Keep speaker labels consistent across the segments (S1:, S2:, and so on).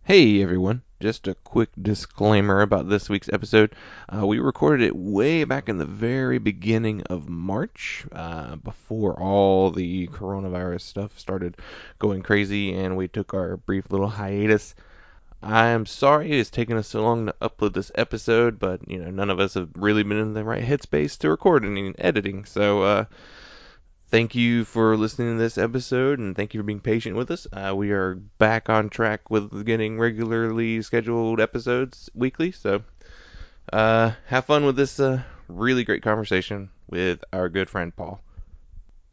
S1: Hey everyone, just a quick disclaimer about this week's episode. We recorded it way back in the very beginning of March, before all the coronavirus stuff started going crazy, and we took our brief little hiatus. I'm sorry it's taken us so long to upload this episode, but none of us have really been in the right headspace to record any editing, so thank you for listening to this episode, and thank you for being patient with us. We are back on track with getting regularly scheduled episodes weekly, so have fun with this really great conversation with our good friend Paul.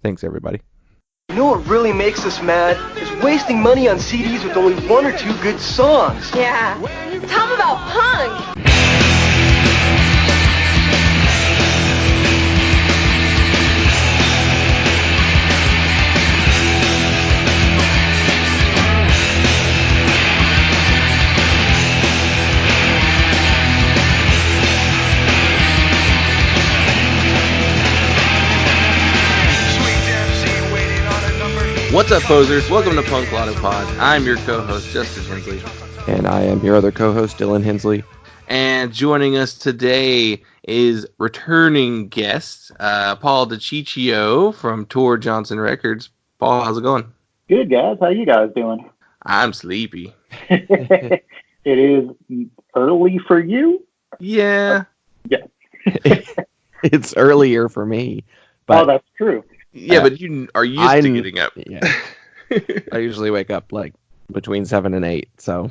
S1: Thanks, everybody.
S2: You know what really makes us mad? Is wasting money on CDs with only one or two good songs.
S3: Yeah. Tell them about punk.
S1: What's up, posers? Welcome to Punk Lotto Pod. I'm your co-host, Justin Hensley.
S4: And I am your other co-host, Dylan Hensley.
S1: And joining us today is returning guest, Paul Dechichio from Tor Johnson Records. Paul, how's it going?
S5: Good, guys. How you guys doing?
S1: I'm sleepy.
S5: It is early for you?
S1: Yeah.
S5: Yeah.
S4: It's earlier for me. But,
S5: oh, that's true.
S1: Yeah, but you are used to getting up.
S4: Yeah. I usually wake up like between 7 and 8, so.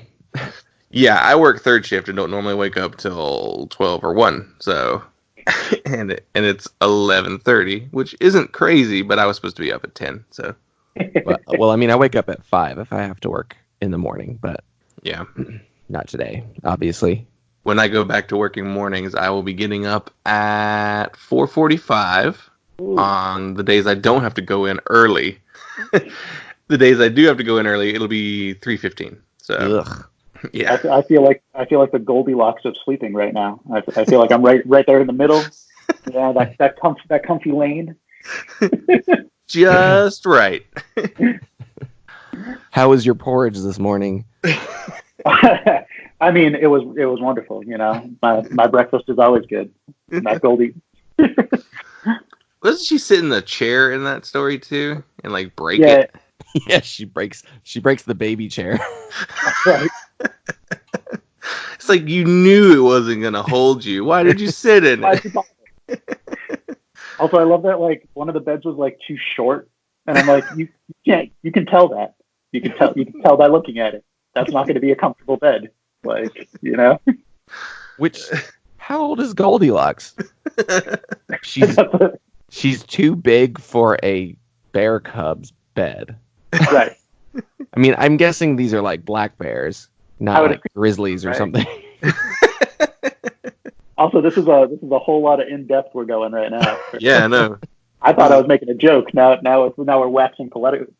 S1: Yeah, I work third shift and don't normally wake up till 12 or 1, so. and it's 11:30, which isn't crazy, but I was supposed to be up at 10, so.
S4: Well, I mean, I wake up at 5 if I have to work in the morning, but.
S1: Yeah.
S4: Not today, obviously.
S1: When I go back to working mornings, I will be getting up at 4:45.
S5: Ooh.
S1: On the days I don't have to go in early. The days I do have to go in early, it'll be 3:15. So,
S4: ugh.
S5: Yeah. I feel like the Goldilocks of sleeping right now. I feel like I'm right there in the middle. Yeah, that comfy lane.
S1: Just right.
S4: How was your porridge this morning?
S5: I mean, it was wonderful. You know, my breakfast is always good. Not Goldie.
S1: Doesn't she sit in the chair in that story too, and like break
S5: Yeah.
S1: it?
S4: Yeah, she breaks the baby chair.
S5: Right.
S1: It's like you knew it wasn't gonna hold you. Why did you sit in it?
S5: Also, I love that like one of the beds was like too short, and I'm like, you can tell that. You can tell by looking at it. That's not going to be a comfortable bed. Like, you know.
S4: How old is Goldilocks? She's too big for a bear cub's bed.
S5: Right.
S4: I mean, I'm guessing these are like black bears, not like grizzlies or
S5: right.
S4: something.
S5: Also, this is a whole lot of in depth we're going right now.
S1: Yeah, I know.
S5: I thought I was making a joke. Now we're waxing poetic.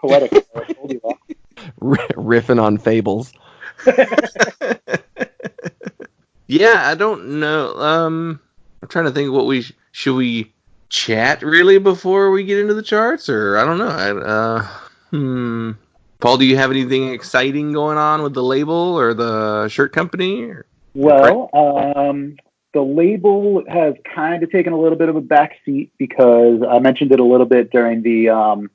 S4: Riffing on fables.
S1: Yeah, I don't know. I'm trying to think what should we chat really before we get into the charts, or I don't know. Paul, do you have anything exciting going on with the label or the shirt company?
S5: Well, the label has kind of taken a little bit of a backseat because I mentioned it a little bit during the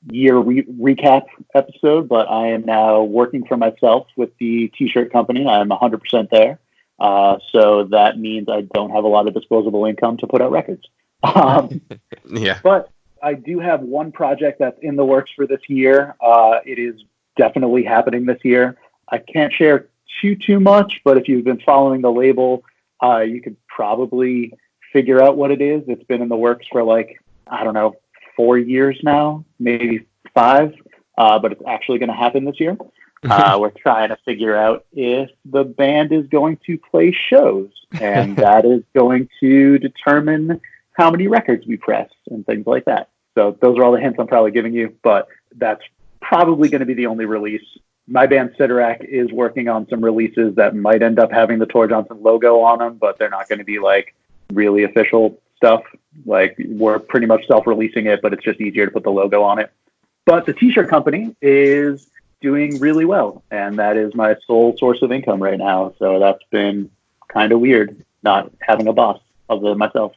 S5: year recap episode, but I am now working for myself with the t-shirt company. I'm 100% there. So that means I don't have a lot of disposable income to put out records.
S1: Yeah.
S5: But I do have one project that's in the works for this year. It is definitely happening this year. I can't share too much, but if you've been following the label, you could probably figure out what it is. It's been in the works for like, I don't know, 4 years now, maybe 5, but it's actually going to happen this year. We're trying to figure out if the band is going to play shows, and that is going to determine how many records we press and things like that. So those are all the hints I'm probably giving you, but that's probably going to be the only release. My band Cyttorak is working on some releases that might end up having the Tor Johnson logo on them, but they're not going to be like really official stuff. Like we're pretty much self-releasing it, but it's just easier to put the logo on it. But the t-shirt company is doing really well, and that is my sole source of income right now. So that's been kind of weird, not having a boss other than myself.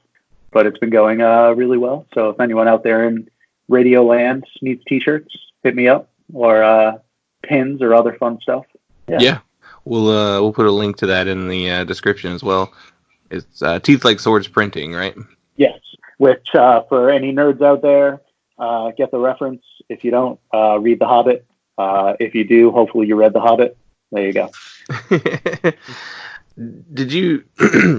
S5: But it's been going really well. So if anyone out there in Radio Land needs T-shirts, hit me up, or pins or other fun stuff.
S1: Yeah. We'll put a link to that in the description as well. It's Teeth Like Swords Printing, right?
S5: Yes. Which for any nerds out there, get the reference. If you don't, read The Hobbit. If you do, hopefully you read The Hobbit. There you go.
S1: Did you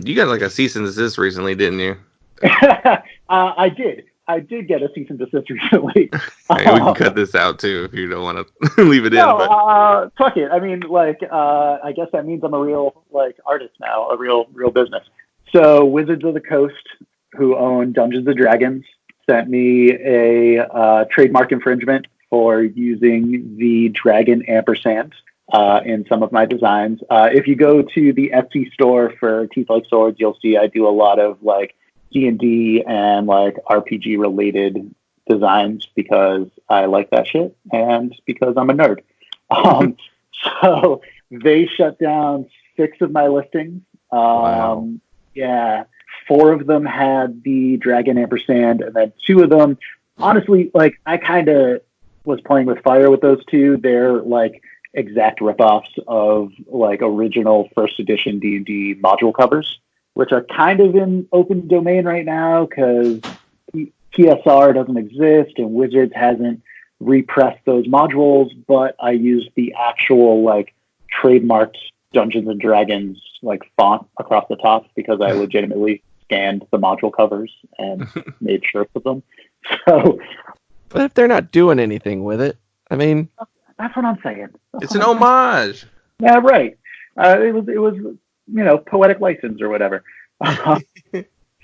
S1: you got like a cease and desist recently, didn't you?
S5: I did. I did get a cease and desist recently.
S1: Hey, we can cut this out too if you don't want to leave it in. But
S5: Fuck it. I mean, I guess that means I'm a real artist now, a real business. So Wizards of the Coast, who own Dungeons and Dragons, sent me a trademark infringement for using the dragon ampersand in some of my designs. If you go to the Etsy store for Teeth Like Swords, you'll see I do a lot of D&D and RPG related designs because I like that shit and because I'm a nerd. So they shut down 6 of my listings.
S1: Wow.
S5: Yeah, 4 of them had the dragon ampersand, and then 2 of them, honestly, I kind of was playing with fire with those 2. They're exact ripoffs of original first edition D&D module covers, which are kind of in open domain right now because TSR doesn't exist and Wizards hasn't repressed those modules, but I used the actual trademarked Dungeons and Dragons font across the top because I legitimately scanned the module covers and made shirts of them. So,
S4: but if they're not doing anything with it, I mean,
S5: that's what I'm saying.
S1: It's an homage.
S5: Yeah, right. It was poetic license or whatever.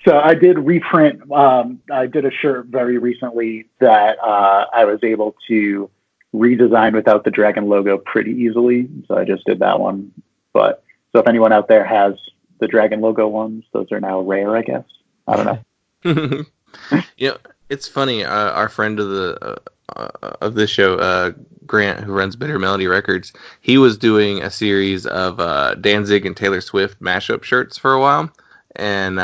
S5: So I did reprint. I did a shirt very recently that I was able to redesign without the dragon logo pretty easily. So I just did that one. But so if anyone out there has the dragon logo ones, those are now rare, I guess. I don't know.
S1: It's funny. Our friend of this show, Grant, who runs Bitter Melody Records, he was doing a series of Danzig and Taylor Swift mashup shirts for a while, and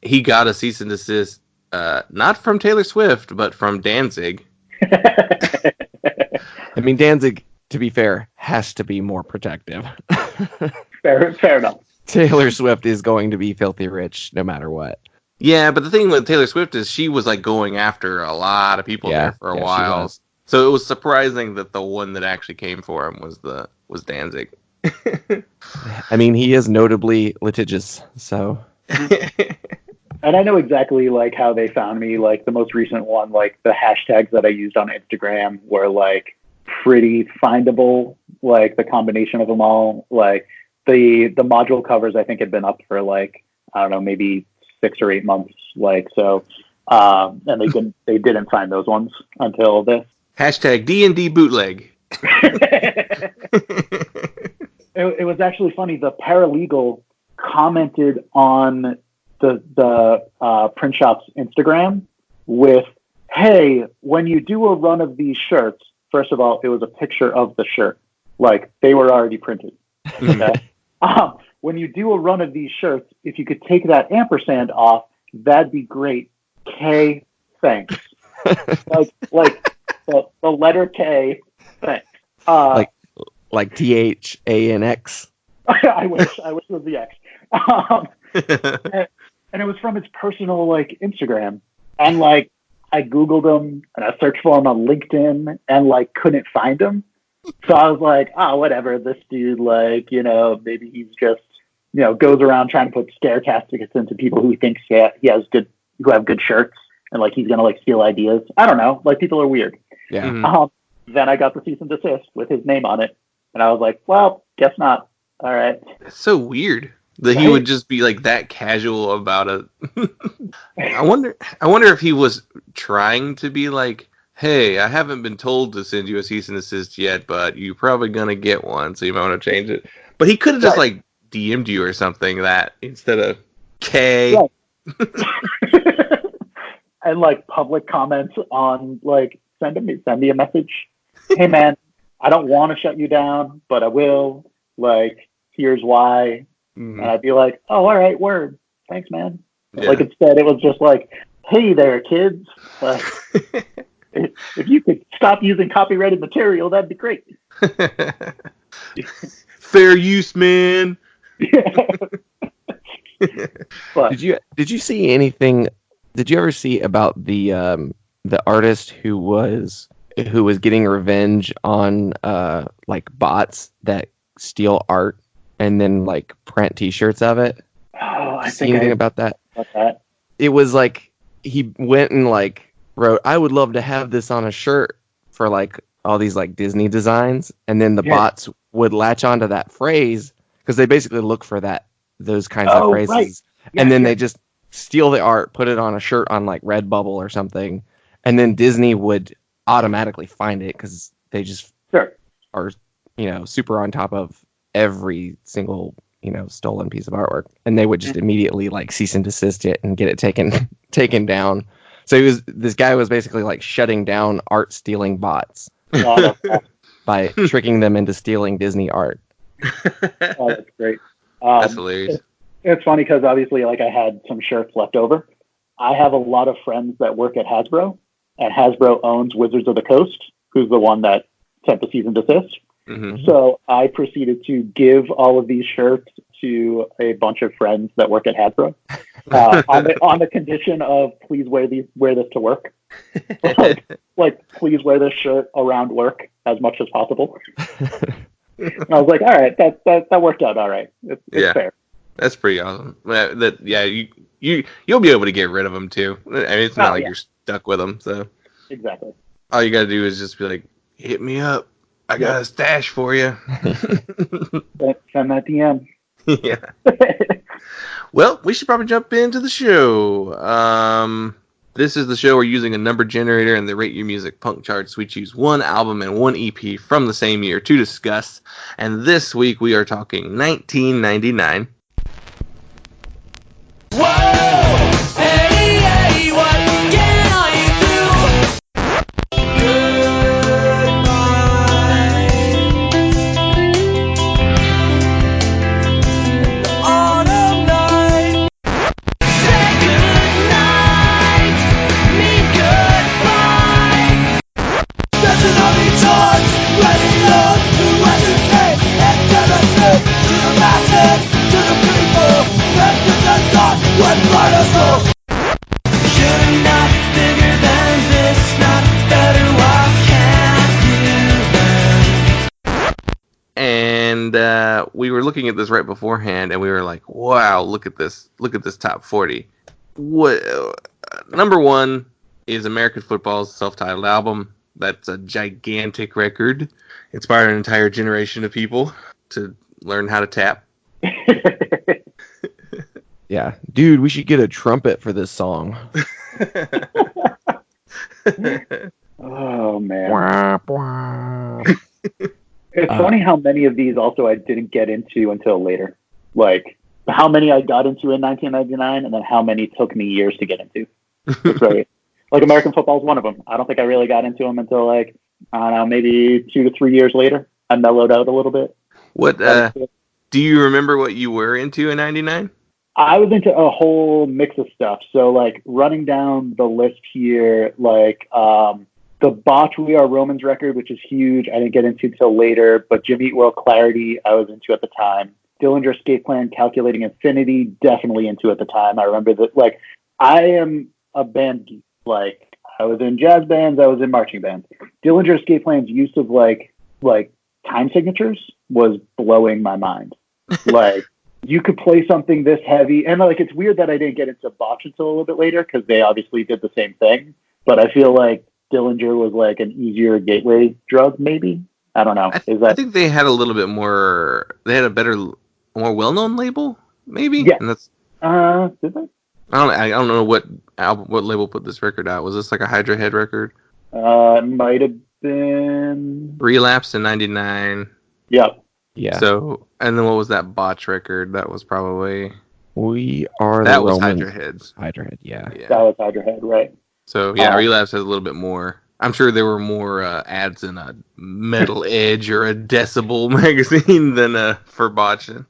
S1: he got a cease and desist, not from Taylor Swift, but from Danzig.
S4: I mean, Danzig, to be fair, has to be more protective.
S5: Fair enough.
S4: Taylor Swift is going to be filthy rich no matter what.
S1: Yeah, but the thing with Taylor Swift is she was going after a lot of people there for a while. So it was surprising that the one that actually came for him was Danzig.
S4: I mean, he is notably litigious, so.
S5: And I know exactly how they found me. The most recent one, the hashtags that I used on Instagram were pretty findable. The combination of them all. The module covers I think had been up for I don't know, maybe 6 or 8 months. And they didn't find those ones until this.
S1: Hashtag D&D bootleg.
S5: It was actually funny. The paralegal commented on the print shop's Instagram with, "Hey, when you do a run of these shirts," first of all, it was a picture of the shirt, they were already printed. Okay? When you do a run of these shirts, if you could take that ampersand off, that'd be great. K, thanks. The letter K, thanks.
S4: Like THANX.
S5: I wish it was the X. And it was from his personal Instagram, and I Googled him and I searched for him on LinkedIn and couldn't find him. So I was whatever. This dude, maybe he's just goes around trying to put scare tactics into people who he thinks who have good shirts, and he's gonna steal ideas. I don't know. People are weird.
S4: Yeah.
S1: Mm-hmm.
S5: Then I got the cease and desist with his name on it, and I was well, guess not. All right.
S1: It's so weird that he would just be that casual about it. I wonder if he was trying to be hey, I haven't been told to send you a cease and desist yet, but you're probably gonna get one, so you might want to change it. But he could have just DM'd you or something that instead of K.
S5: Right. And public comments on send me a message. Hey man, I don't want to shut you down, but I will. Like, here's why. And I'd be like, oh, all right, word. Thanks, man.
S1: Yeah.
S5: Like, instead, it was just like, hey there, kids. Like, if you could stop using copyrighted material, that'd be great.
S1: Fair use, man.
S5: But
S4: Did you see anything? Did you ever see about the artist who was getting revenge on like bots that steal art and then like print T-shirts of it?
S5: I
S4: See
S5: think
S4: anything about that?
S5: that.
S4: It was like he went and like wrote, "I would love to have this on a shirt," for like all these like Disney designs, and then the bots would latch onto that phrase because they basically look for those kinds of phrases,
S5: right.
S4: and then they just steal the art, put it on a shirt on like Redbubble or something, and then Disney would automatically find it because they just are, super on top of every single, stolen piece of artwork, and they would just immediately like cease and desist it and get it taken down. So this guy was basically like shutting down art stealing bots by tricking them into stealing Disney art.
S5: Oh, that's great.
S1: That's hilarious.
S5: It's funny because obviously, like, I had some shirts left over. I have a lot of friends that work at Hasbro, and Hasbro owns Wizards of the Coast, who's the one that sent the cease and desist.
S1: Mm-hmm.
S5: So I proceeded to give all of these shirts to a bunch of friends that work at Hasbro on the condition of please wear this to work. like please wear this shirt around work as much as possible. And I was like, all right, that worked out all right. It's fair.
S1: That's pretty awesome. You'll be able to get rid of them too. I mean, it's not like you're stuck with them. So
S5: exactly.
S1: All you got to do is just be like, hit me up. I got a stash for you.
S5: Send that DM.
S1: Yeah. Well, we should probably jump into the show. This is the show where using a number generator and the Rate Your Music punk charts, we choose one album and one EP from the same year to discuss. And this week we are talking 1999.
S6: Whoa! Hey, what can I do? Autumn night. Say goodnight. Mean goodbye. There's an army charge ready up to educate and demonstrate to the masses, to the people. That's not what brought us home. You're not bigger than this, not better, what can't you?
S1: And we were looking at this right beforehand, and we were like, "Wow, look at this top 40." What number one is American Football's self-titled album. That's a gigantic record. Inspired an entire generation of people to learn how to tap.
S4: Yeah, dude, we should get a trumpet for this song.
S5: Oh man. It's funny how many of these also I didn't get into until later. Like how many I got into in 1999 and then how many took me years to get into. It's right. Like American Football is one of them. I don't think I really got into them until like, I don't know, maybe 2 to 3 years later. I mellowed out a little bit.
S1: What do you remember what you were into in 99?
S5: I was into a whole mix of stuff. So like running down the list here, like the Botch We Are Romans record, which is huge. I didn't get into till later, but Jimmy Eat World Clarity I was into at the time. Dillinger Escape Plan, Calculating Infinity, definitely into at the time. I remember that, like, I am a band geek. Like, I was in jazz bands, I was in marching bands. Dillinger Escape Plan's use of like time signatures was blowing my mind. Like, you could play something this heavy, and like it's weird that I didn't get into Botch until a little bit later because they obviously did the same thing. But I feel like Dillinger was like an easier gateway drug, maybe. I don't know.
S1: I think they had a little bit more. They had a better, more well-known label, maybe.
S5: Yeah.
S1: And that's.
S5: Did they?
S1: I don't know what label put this record out. Was this like a Hydra Head record?
S5: It might have been
S1: Relapsed in 99.
S5: Yep.
S4: Yeah.
S1: So, and then what was that Botch record? That was probably
S4: We Are
S1: that
S4: the
S1: was
S4: Roman.
S1: Hydra Heads.
S4: Hydra Head, yeah.
S5: That was Hydra Head, right?
S1: So yeah, Relapse has a little bit more I'm sure there were more ads in a Metal Edge or a Decibel magazine than for Botchin'.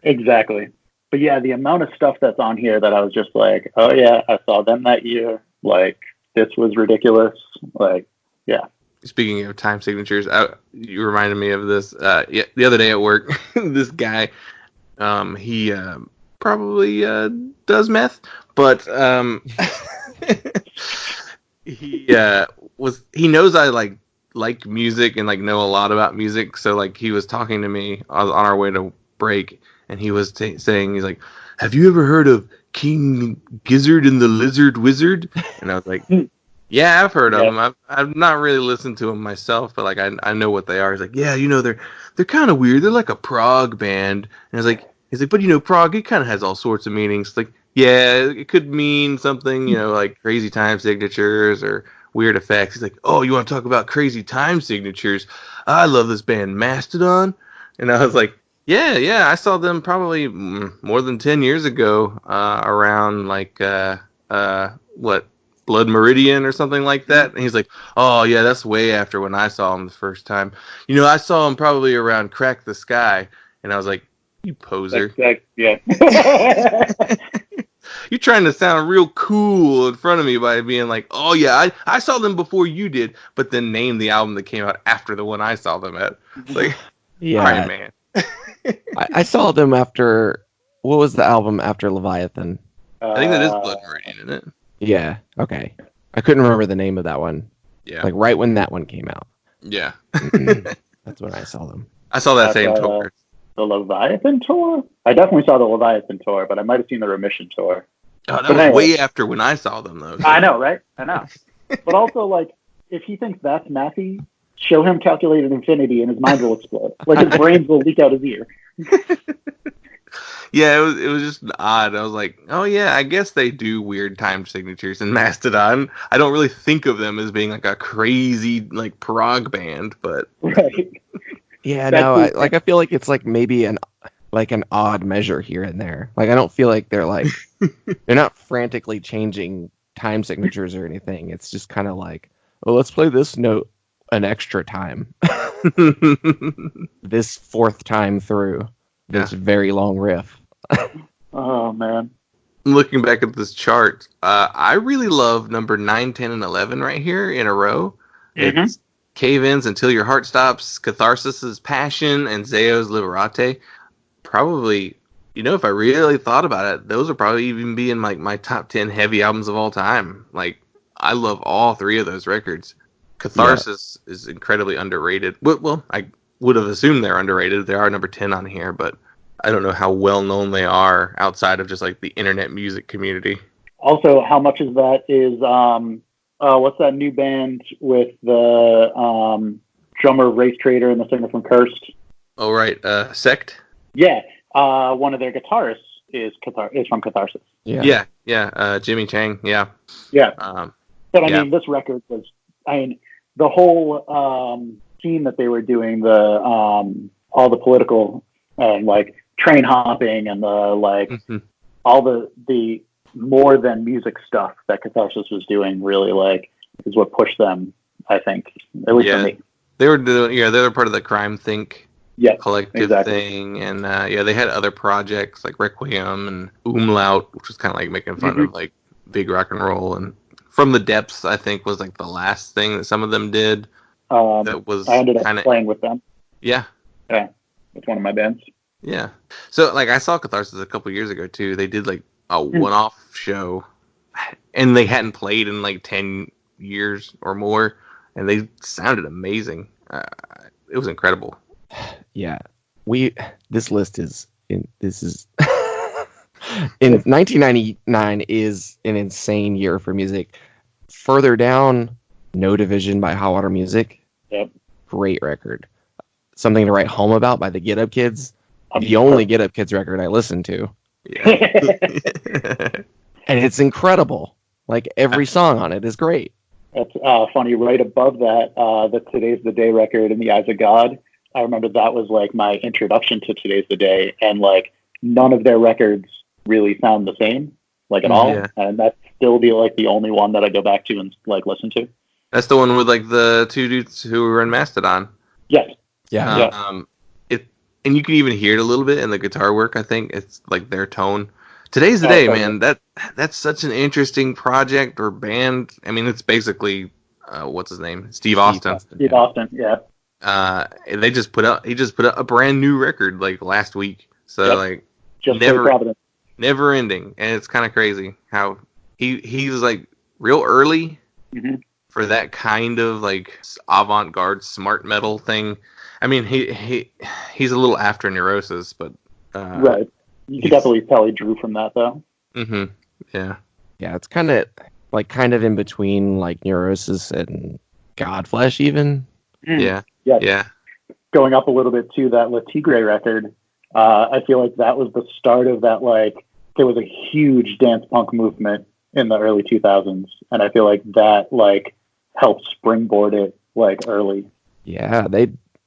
S5: Exactly. But yeah, the amount of stuff that's on here that I was just like, oh yeah, I saw them that year. Like, this was ridiculous. Like, yeah.
S1: Speaking of time signatures, you reminded me of this. The other day at work, this guy, he probably does meth, but he knows I like music and like know a lot about music. So like he was talking to me on our way to break, and he was saying, he's like, "Have you ever heard of King Gizzard and the Lizard Wizard?" And I was like, "Yeah, I've heard of them. I've not really listened to them myself, but like I know what they are." He's like, "Yeah, they're kind of weird. They're like a prog band." And I was like, he's like, "But prog, it kind of has all sorts of meanings. Like, yeah, it could mean something, like crazy time signatures or weird effects." He's like, "Oh, you want to talk about crazy time signatures? I love this band Mastodon." And I was like, yeah, I saw them probably more than 10 years ago, around like what, Blood Meridian or something like that. And he's like, "Oh yeah, that's way after when I saw him the first time. I saw him probably around Crack the Sky." And I was like, "You poser."
S5: Yeah.
S1: You're trying to sound real cool in front of me by being like, "Oh yeah, I saw them before you did," but then name the album that came out after the one I saw them at. Like,
S4: Yeah.
S1: all right, man.
S4: I saw them after, what was the album after Leviathan?
S1: I think that is Blood Meridian, isn't it?
S4: Yeah, okay. I couldn't remember the name of that one.
S1: Yeah.
S4: Like right when that one came out.
S1: Yeah.
S4: That's when I saw them.
S1: I saw that same tour.
S5: The Leviathan tour? I definitely saw the Leviathan tour, but I might have seen the Remission tour.
S1: Oh, that was way after when I saw them, though. So.
S5: I know, right? I know. But also, like, if he thinks that's mathy, show him Calculated Infinity and his mind will explode. Like, his brains will leak out his ear.
S1: Yeah, it was just odd. I was like, oh yeah, I guess they do weird time signatures in Mastodon. I don't really think of them as being like a crazy like prog band, but
S5: Right.
S4: Yeah, no, I feel like it's like maybe an odd measure here and there. Like I don't feel like they're like they're not frantically changing time signatures or anything. It's just kind of like, well, let's play this note an extra time. This fourth time through this very long riff.
S5: Oh man.
S1: Looking back at this chart, I really love number 9, 10, and 11 right here in a row.
S5: Mm-hmm.
S1: It's Cave-Ins Until Your Heart Stops, Catharsis' Passion, and Zeo's Liberate. Probably, if I really thought about it, those would probably even be in like my top 10 heavy albums of all time. Like, I love all three of those records. Catharsis is incredibly underrated. Well, I would have assumed they're underrated. They are number 10 on here, but I don't know how well known they are outside of just like the internet music community.
S5: Also, how much of that is what's that new band with the drummer Race Trader and the singer from Cursed?
S1: Oh right, Sect.
S5: Yeah, one of their guitarists is from Catharsis.
S1: Yeah, Jimmy Chang. Yeah.
S5: But I mean, this record was, the whole scene that they were doing, the all the political like train hopping and the like all the more than music stuff that Catharsis was doing really like is what pushed them, I think, at least for me.
S1: They were they're part of the Crime Think collective thing, and they had other projects like Requiem and Umlaut, which was kind of like making fun of like big rock and roll, and From the Depths I think was like the last thing that some of them did. That was
S5: I ended up playing with them.
S1: Yeah,
S5: it's one of my bands.
S1: Yeah, so like I saw Catharsis a couple years ago too. They did like a one-off show, and they hadn't played in like 10 years or more, and they sounded amazing. It was incredible.
S4: Yeah, this list is in 1999 is an insane year for music. Further down, No Division by Hot Water Music.
S5: Yep.
S4: Great record. Something to Write Home About by the Get Up Kids. The only Get Up Kids record I listened to.
S1: Yeah.
S4: And it's incredible. Like every song on it is great.
S5: That's funny. Right above that, the Today's the Day record, In the Eyes of God. I remember that was like my introduction to Today's the Day, and like none of their records really sound the same, like at all. Yeah. And that's still the only one that I go back to and like listen to.
S1: That's the one with like the two dudes who were in Mastodon.
S5: Yes.
S4: Yeah.
S5: Yeah.
S1: And you can even hear it a little bit in the guitar work. I think it's like their tone. Today's the day, man. That's such an interesting project or band. I mean, it's basically what's his name, Steve Austin.
S5: Steve Austin, yeah.
S1: He just put out a brand new record like last week. So like
S5: Just so Providence.
S1: never ending, and it's kind of crazy how he was like real early for that kind of like avant-garde smart metal thing. I mean, he's a little after Neurosis, but
S5: right. You can definitely tell he drew from that, though.
S1: Mm-hmm. Yeah.
S4: Yeah, it's kind of in between like Neurosis and Godflesh, even.
S1: Yeah.
S5: Yeah. Going up a little bit to that Le Tigre record, I feel like that was the start of that. Like, there was a huge dance punk movement in the early 2000s, and I feel like that like helped springboard it like early.
S4: Yeah,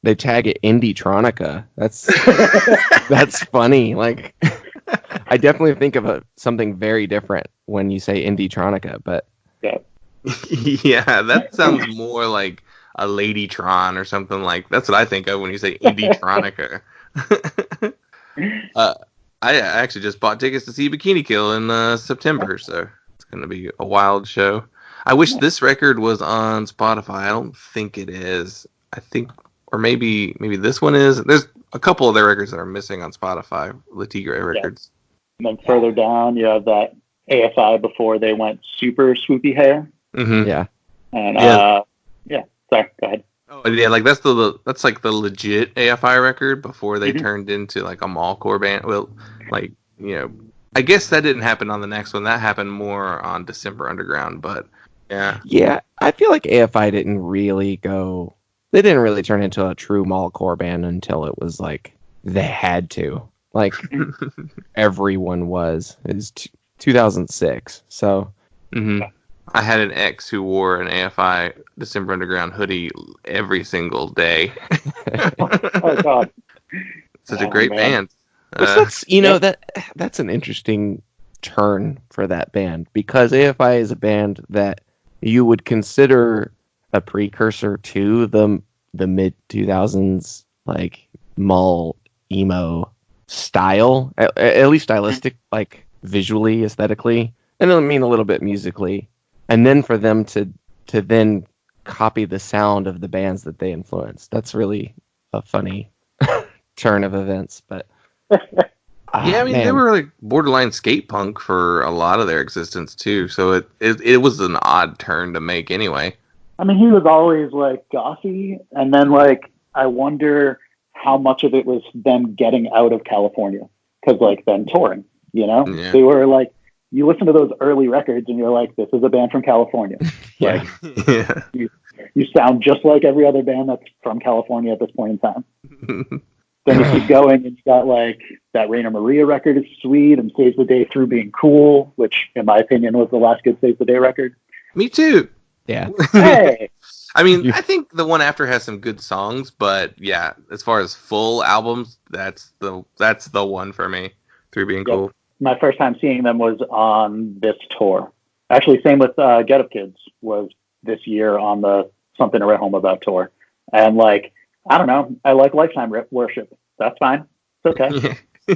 S4: they tag it Indie-tronica. That's funny. Like, I definitely think of something very different when you say Indie-tronica, but
S5: yeah,
S1: yeah, that sounds more like a Ladytron or something like. That's what I think of when you say Indie-tronica. I actually just bought tickets to see Bikini Kill in September, so it's gonna be a wild show. I wish this record was on Spotify. I don't think it is. I think. Or maybe this one is. There's a couple of their records that are missing on Spotify, Le Tigre records.
S5: And then further down, you have that AFI before they went super swoopy hair.
S1: Mm-hmm.
S4: Yeah.
S5: And sorry, go ahead.
S1: Oh yeah, like that's like the legit AFI record before they turned into like a mallcore band. Well, like I guess that didn't happen on the next one. That happened more on December Underground, but yeah.
S4: Yeah, I feel like AFI didn't really go. They didn't really turn into a true mallcore band until it was like they had to. Like everyone was. It was 2006. So
S1: I had an ex who wore an AFI December Underground hoodie every single day.
S5: Oh God!
S1: Such a great band.
S4: That's an interesting turn for that band, because AFI is a band that you would consider a precursor to the mid 2000s like mall emo style, at least stylistic, like visually, aesthetically, and I mean a little bit musically, and then for them to then copy the sound of the bands that they influenced. That's really a funny turn of events, but
S1: yeah, I mean they were like borderline skate punk for a lot of their existence too, so it was an odd turn to make anyway.
S5: I mean, he was always like gothy, and then like I wonder how much of it was them getting out of California, because like them touring, they were like, you listen to those early records and you're like, this is a band from California.
S4: Yeah,
S5: like, you sound just like every other band that's from California at this point in time. Then you keep going and you got like that Rainer Maria record is sweet, and Saves the Day Through Being Cool, which in my opinion was the last good Saves the Day record.
S1: Me too.
S4: Yeah.
S5: Hey.
S1: I mean, I think the one after has some good songs, but yeah, as far as full albums, that's the one for me. Through Being Cool.
S5: My first time seeing them was on this tour. Actually, same with Get Up Kids was this year on the Something to Write Home About tour. And like, I don't know, I like Lifetime Worship. That's fine. It's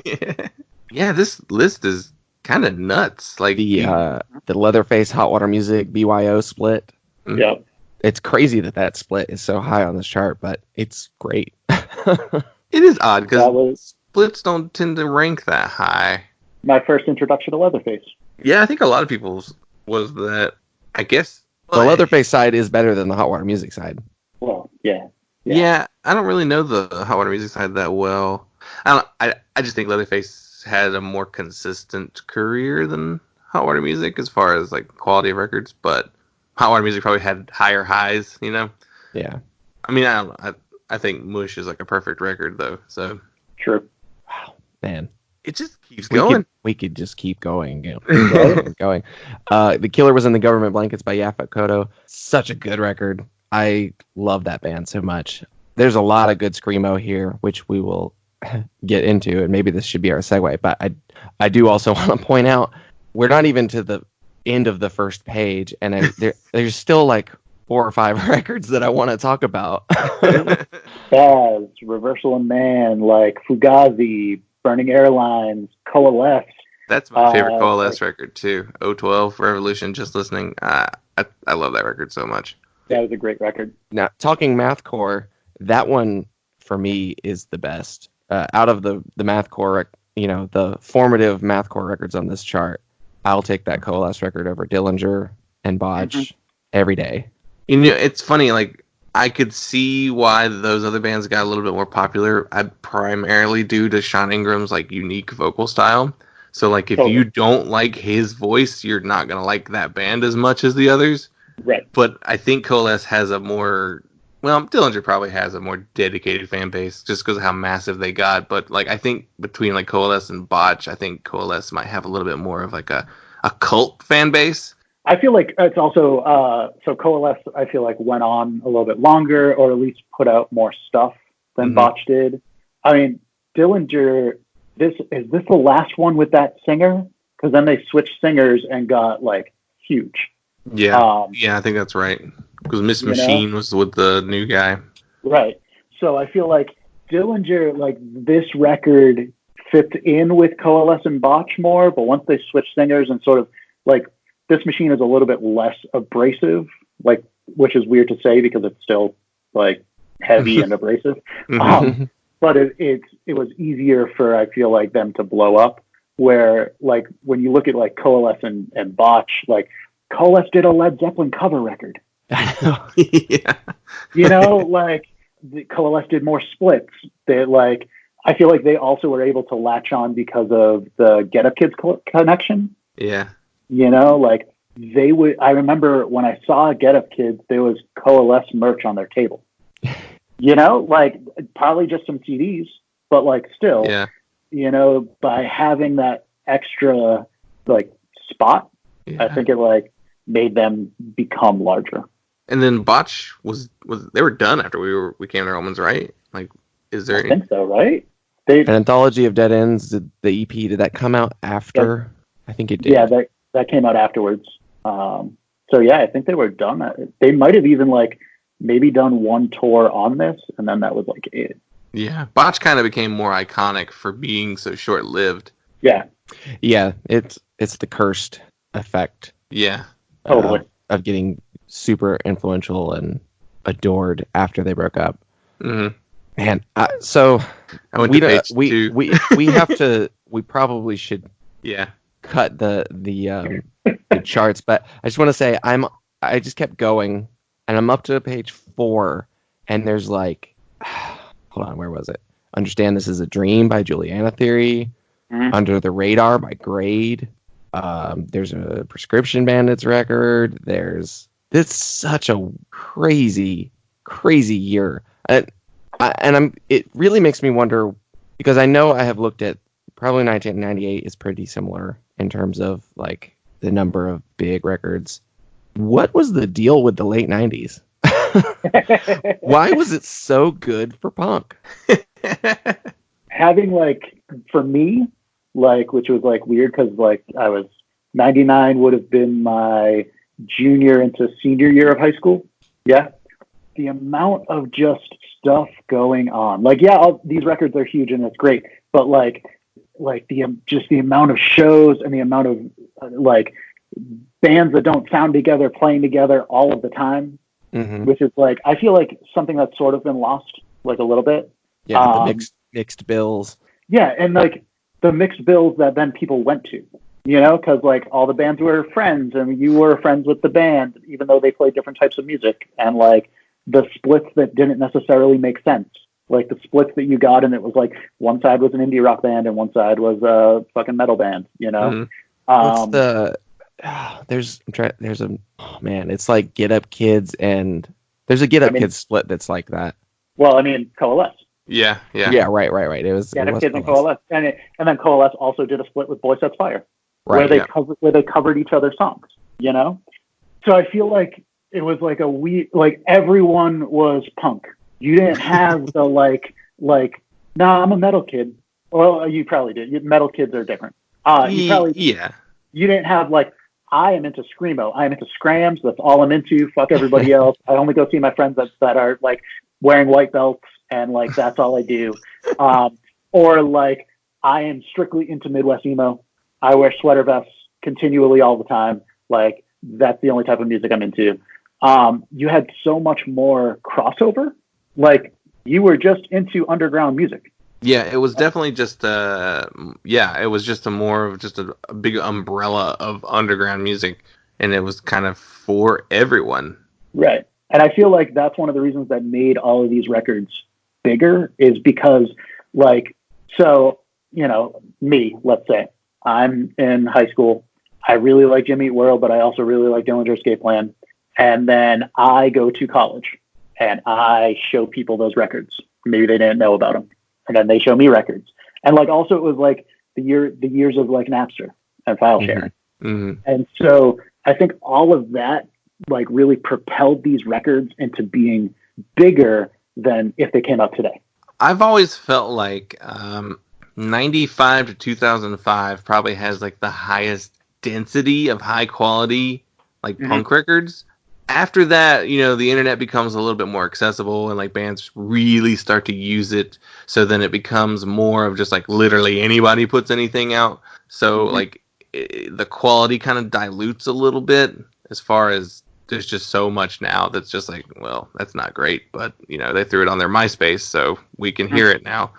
S5: okay.
S1: Yeah, this list is kind of nuts. Like
S4: the Leatherface Hot Water Music BYO split.
S5: Yeah.
S4: It's crazy that split is so high on this chart, but it's great.
S1: It is odd because splits don't tend to rank that high.
S5: My first introduction to Leatherface.
S1: Yeah, I think a lot of people's was that. I guess
S4: the Leatherface side is better than the Hot Water Music side.
S5: Well, yeah.
S1: Yeah, I don't really know the Hot Water Music side that well. I just think Leatherface had a more consistent career than Hot Water Music as far as like quality of records, but Hot Water Music probably had higher highs,
S4: Yeah.
S1: I mean, I don't know. I think Mush is like a perfect record though. So
S5: true.
S4: Wow, man.
S1: It just keeps going.
S4: We could just keep going. Going. The Killer Was in the Government Blankets by Yaphet Kotto. Such a good record. I love that band so much. There's a lot of good screamo here, which we will get into, and maybe this should be our segue. But I do also want to point out we're not even to the end of the first page, and there's still like 4 or 5 records that I want to talk about.
S5: Baz, Reversal of Man, like Fugazi, Burning Airlines, Coalesce.
S1: That's my favorite Coalesce record too. 012 Revolution. Just listening, I love that record so much.
S5: That was a great record.
S4: Now, talking mathcore, that one for me is the best out of the mathcore. The formative mathcore records on this chart. I'll take that Coalesce record over Dillinger and Botch every day.
S1: It's funny. Like, I could see why those other bands got a little bit more popular. Primarily due to Sean Ingram's like unique vocal style. So like, if you don't like his voice, you're not gonna like that band as much as the others.
S5: Right.
S1: But I think Coalesce has Dillinger probably has a more dedicated fan base just because of how massive they got. But like, I think between like Coalesce and Botch, I think Coalesce might have a little bit more of like a cult fan base.
S5: I feel like it's also so Coalesce, I feel like, went on a little bit longer, or at least put out more stuff than Botch did. I mean, Dillinger, is this the last one with that singer? Because then they switched singers and got like huge.
S1: Yeah, I think that's right. Because Miss Machine was with the new guy. Right.
S5: So I feel like Dillinger, like this record fits in with Coalesce and Botch more, but once they switched singers and sort of like, This Machine is a little bit less abrasive, like, which is weird to say because it's still like heavy and abrasive. But it was easier for, I feel like, them to blow up. Where like when you look at like Coalesce and Botch, like Coalesce did a Led Zeppelin cover record.
S1: Yeah.
S5: Like the Coalesce did more splits. They like, I feel like they also were able to latch on because of the Get Up Kids connection.
S1: Yeah.
S5: Like they would. I remember when I saw Get Up Kids, there was Coalesce merch on their table. Like probably just some CDs, but like still, by having that extra like spot, I think it like made them become larger.
S1: And then Botch was they were done after we came to Romans, right? Like, is there?
S5: I think so, right?
S4: An Anthology of Dead Ends, the EP, did that come out after? I think it did.
S5: Yeah, that came out afterwards. So yeah, I think they were done. They might have even like maybe done one tour on this, and then that was like it.
S1: Yeah, Botch kind of became more iconic for being so short-lived.
S5: Yeah.
S4: Yeah, it's the cursed effect.
S1: Yeah.
S5: Totally.
S4: Of getting super influential and adored after they broke up.
S1: Mm-hmm.
S4: Man, so
S1: I went to page 2.
S4: we have to. We probably should.
S1: Yeah.
S4: Cut the charts, but I just want to say I just kept going, and I'm up to page 4, and there's like, hold on, where was it? Understand This Is a Dream by Juliana Theory. Under the Radar by Grade. There's a Prescription Bandits record. It's such a crazy year. It really makes me wonder, because I know I have looked at probably 1998 is pretty similar in terms of like the number of big records. What was the deal with the late 90s? Why was it so good for punk?
S5: Having like, for me, like, which was like weird because like I was 99 would have been my junior into senior year of high school. Yeah. The amount of just stuff going on, like, these records are huge and it's great, but like the amount of shows and the amount of like bands that don't sound together playing together all of the time, which is like, I feel like something that's sort of been lost like a little bit.
S4: Yeah. The mixed bills.
S5: Yeah. And like the mixed bills that then people went to, cause like all the bands were friends and you were friends with the band, even though they played different types of music, and like the splits that didn't necessarily make sense. Like the splits that you got, and it was like one side was an indie rock band and one side was a fucking metal band,
S4: What's it's like Get Up Kids, and there's a Get Up Kids split that's like that.
S5: Well, I mean, Coalesce.
S1: Yeah,
S4: right. It was
S5: Get Up Kids and Coalesce, and then Coalesce also did a split with Boy Sets Fire,
S4: right,
S5: where they covered each other's songs, So I feel like it was like everyone was punk. You didn't have the I'm a metal kid. Well, you probably did. Metal kids are different. You didn't have like, I am into screamo. I am into scrams. That's all I'm into. Fuck everybody else. I only go see my friends that are like wearing white belts, and like that's all I do. Or like I am strictly into Midwest emo. I wear sweater vests continually all the time. Like that's the only type of music I'm into. You had so much more crossover. Like you were just into underground music.
S1: Yeah, it was definitely just it was just a big umbrella of underground music, and it was kind of for everyone.
S5: Right. And I feel like that's one of the reasons that made all of these records bigger is because like, so, you know, me, let's say I'm in high school. I really like Jimmy Eat World, but I also really like Dillinger Escape Plan. And then I go to college and I show people those records. Maybe they didn't know about them. And then they show me records. And like, also it was like the years of like Napster and file sharing.
S1: Mm-hmm.
S5: And so I think all of that like really propelled these records into being bigger than if they came out today.
S1: I've always felt like 95 to 2005 probably has like the highest density of high quality like punk records. After that, you know, the internet becomes a little bit more accessible and like bands really start to use it. So then it becomes more of just like literally anybody puts anything out. So like the quality kind of dilutes a little bit as far as there's just so much now that's just like, well, that's not great. But, you know, they threw it on their MySpace, so we can hear it now.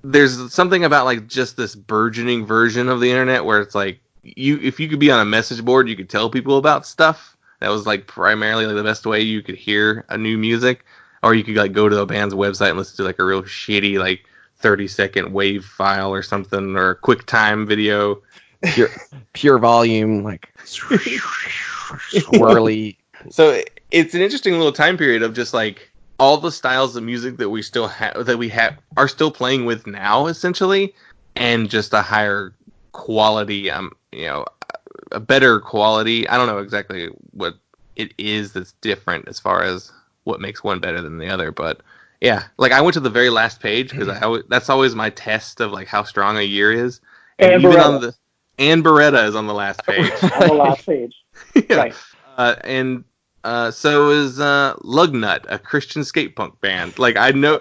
S1: There's something about like just this burgeoning version of the internet where it's like, if you could be on a message board, you could tell people about stuff. That was like primarily like the best way you could hear a new music, or you could like go to a band's website and listen to like a real shitty like 30-second wave file or something, or a QuickTime video,
S4: pure volume, like swirly.
S1: So it's an interesting little time period of just like all the styles of music that we still are still playing with now, essentially, and just a higher quality, you know, a better quality. I don't know exactly what it is that's different as far as what makes one better than the other, but yeah, like I went to the very last page because that's always my test of like how strong a year is. And even
S5: Beretta.
S1: And Beretta is on the last page.
S5: On the last page.
S1: Yeah.
S5: Right.
S1: So is Lugnut, a Christian skate punk band. Like I know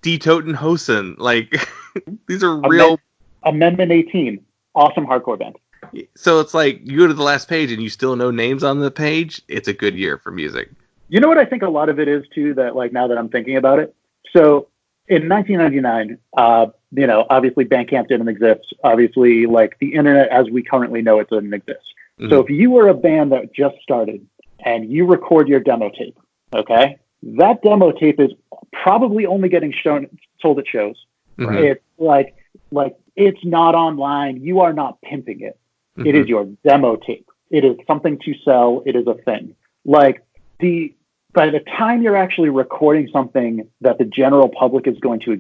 S1: D Totenhosen. Like these are real.
S5: Amendment 18. Awesome hardcore band.
S1: So it's like you go to the last page and you still know names on the page. It's a good year for music.
S5: You know what I think a lot of it is too, that like now that I'm thinking about it. So in 1999, you know, obviously Bandcamp didn't exist. Obviously, like the internet as we currently know it didn't exist. Mm-hmm. So if you were a band that just started and you record your demo tape, okay, that demo tape is probably only getting sold at shows. Mm-hmm. It's like it's not online. You are not pimping it. Mm-hmm. It is your demo tape. It is something to sell. It is a thing. Like by the time you're actually recording something that the general public is going to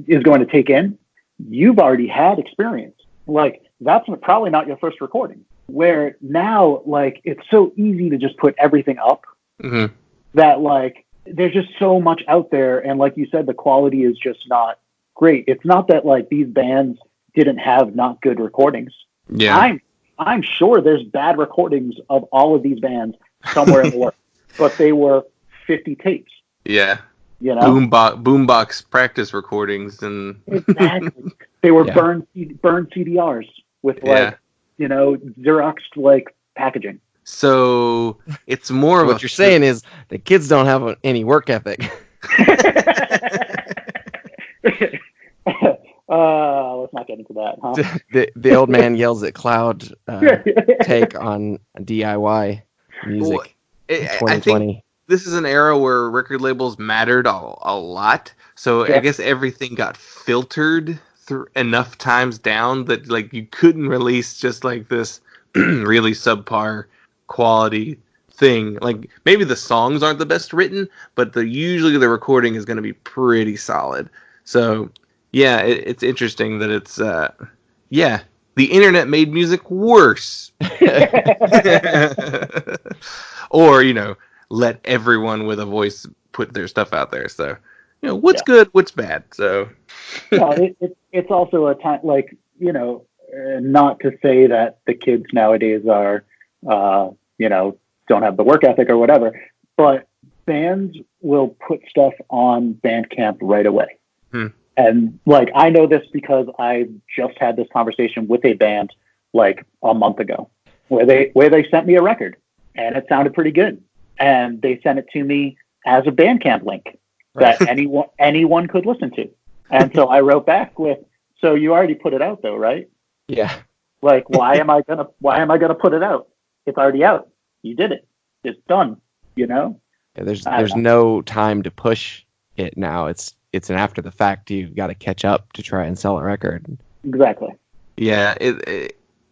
S5: is going to take in, you've already had experience. Like that's probably not your first recording. Where now, like it's so easy to just put everything up that like there's just so much out there, and like you said, the quality is just not great. It's not that like these bands didn't have not good recordings.
S1: Yeah,
S5: I'm sure there's bad recordings of all of these bands somewhere in the world, but they were 50 tapes.
S1: Yeah,
S5: you know,
S1: boombox practice recordings, and
S5: exactly they were burned CDRs with like you know Xeroxed like packaging.
S1: So it's more of
S4: what you're saying is the kids don't have any work ethic.
S5: Let's not get into that, huh?
S4: The old man yells at Cloud take on DIY music.
S1: Well, I think this is an era where record labels mattered a lot. So I guess everything got filtered through enough times down that like you couldn't release just like this really subpar quality thing. Like maybe the songs aren't the best written, but usually the recording is going to be pretty solid. So yeah, it's interesting that it's the internet made music worse. Or, you know, let everyone with a voice put their stuff out there. So, you know, what's good, what's bad. So
S5: no, it's also a time like, you know, not to say that the kids nowadays are, don't have the work ethic or whatever, but bands will put stuff on Bandcamp right away. And like, I know this because I just had this conversation with a band like a month ago where they sent me a record and it sounded pretty good. And they sent it to me as a Bandcamp link that anyone could listen to. And so I wrote back with, so you already put it out though, right?
S4: Yeah.
S5: Like, why am I gonna put it out? It's already out. You did it. It's done.
S4: Yeah, there's no time to push it now. It's an after the fact. You've got to catch up to try and sell a record.
S5: Exactly.
S1: Yeah,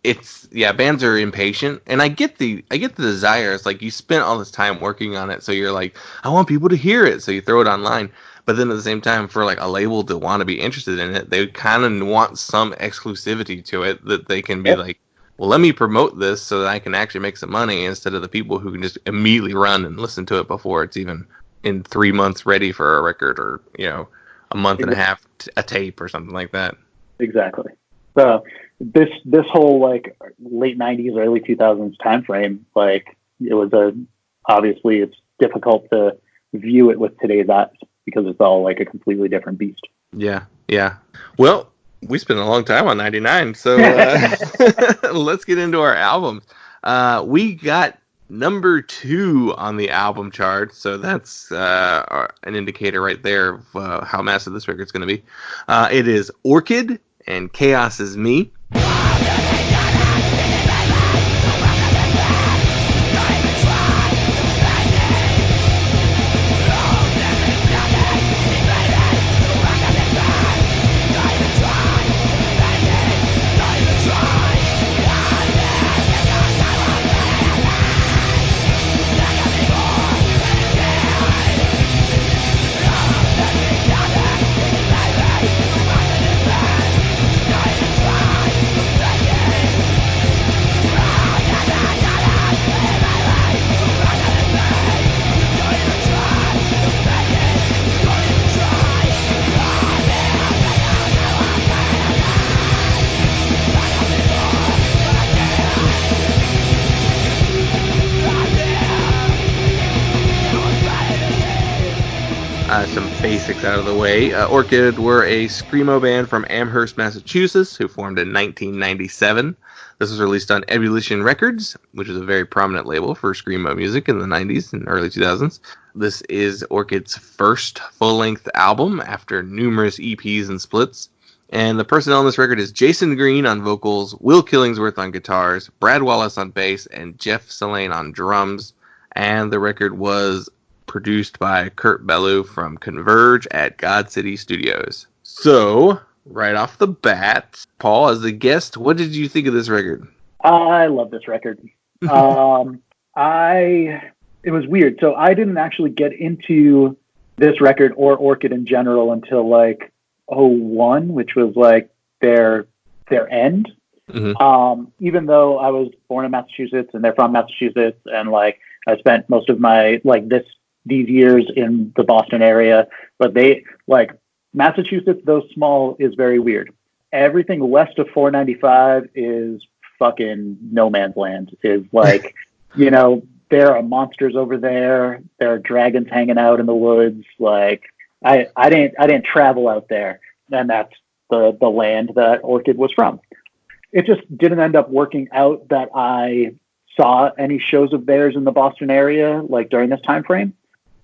S1: it's bands are impatient, and I get the desire. It's like you spent all this time working on it, so you're like, I want people to hear it, so you throw it online. But then at the same time, for like a label to want to be interested in it, they kind of want some exclusivity to it that they can be like, well, let me promote this so that I can actually make some money instead of the people who can just immediately run and listen to it before it's even in 3 months ready for a record, or a month and a half a tape or something like that.
S5: Exactly. So this whole like late 90s, early 2000s time frame, like it was obviously it's difficult to view it with today's eyes because it's all like a completely different beast.
S1: Yeah. Well, we spent a long time on 99, so let's get into our albums. We got number 2 on the album chart, so that's an indicator right there of how massive this record's going to be. It is Orchid and Chaos Is Me. Some basics out of the way. Orchid were a screamo band from Amherst, Massachusetts, who formed in 1997. This was released on Ebullition Records, which is a very prominent label for screamo music in the 90s and early 2000s. This is Orchid's first full-length album after numerous EPs and splits. And the personnel on this record is Jason Green on vocals, Will Killingsworth on guitars, Brad Wallace on bass, and Jeff Selane on drums. And the record was produced by Kurt Bellew from Converge at God City Studios. So, right off the bat, Paul, as the guest, what did you think of this record?
S5: I love this record. It was weird. So I didn't actually get into this record or Orchid in general until like 2001, which was like their end. Mm-hmm. Even though I was born in Massachusetts and they're from Massachusetts, and like I spent most of my these years in the Boston area, but they like Massachusetts, though small, is very weird. Everything west of 495 is fucking no man's land. Is like, there are monsters over there. There are dragons hanging out in the woods. Like I didn't travel out there, and that's the land that Orchid was from. It just didn't end up working out that I saw any shows of theirs in the Boston area like during this time frame.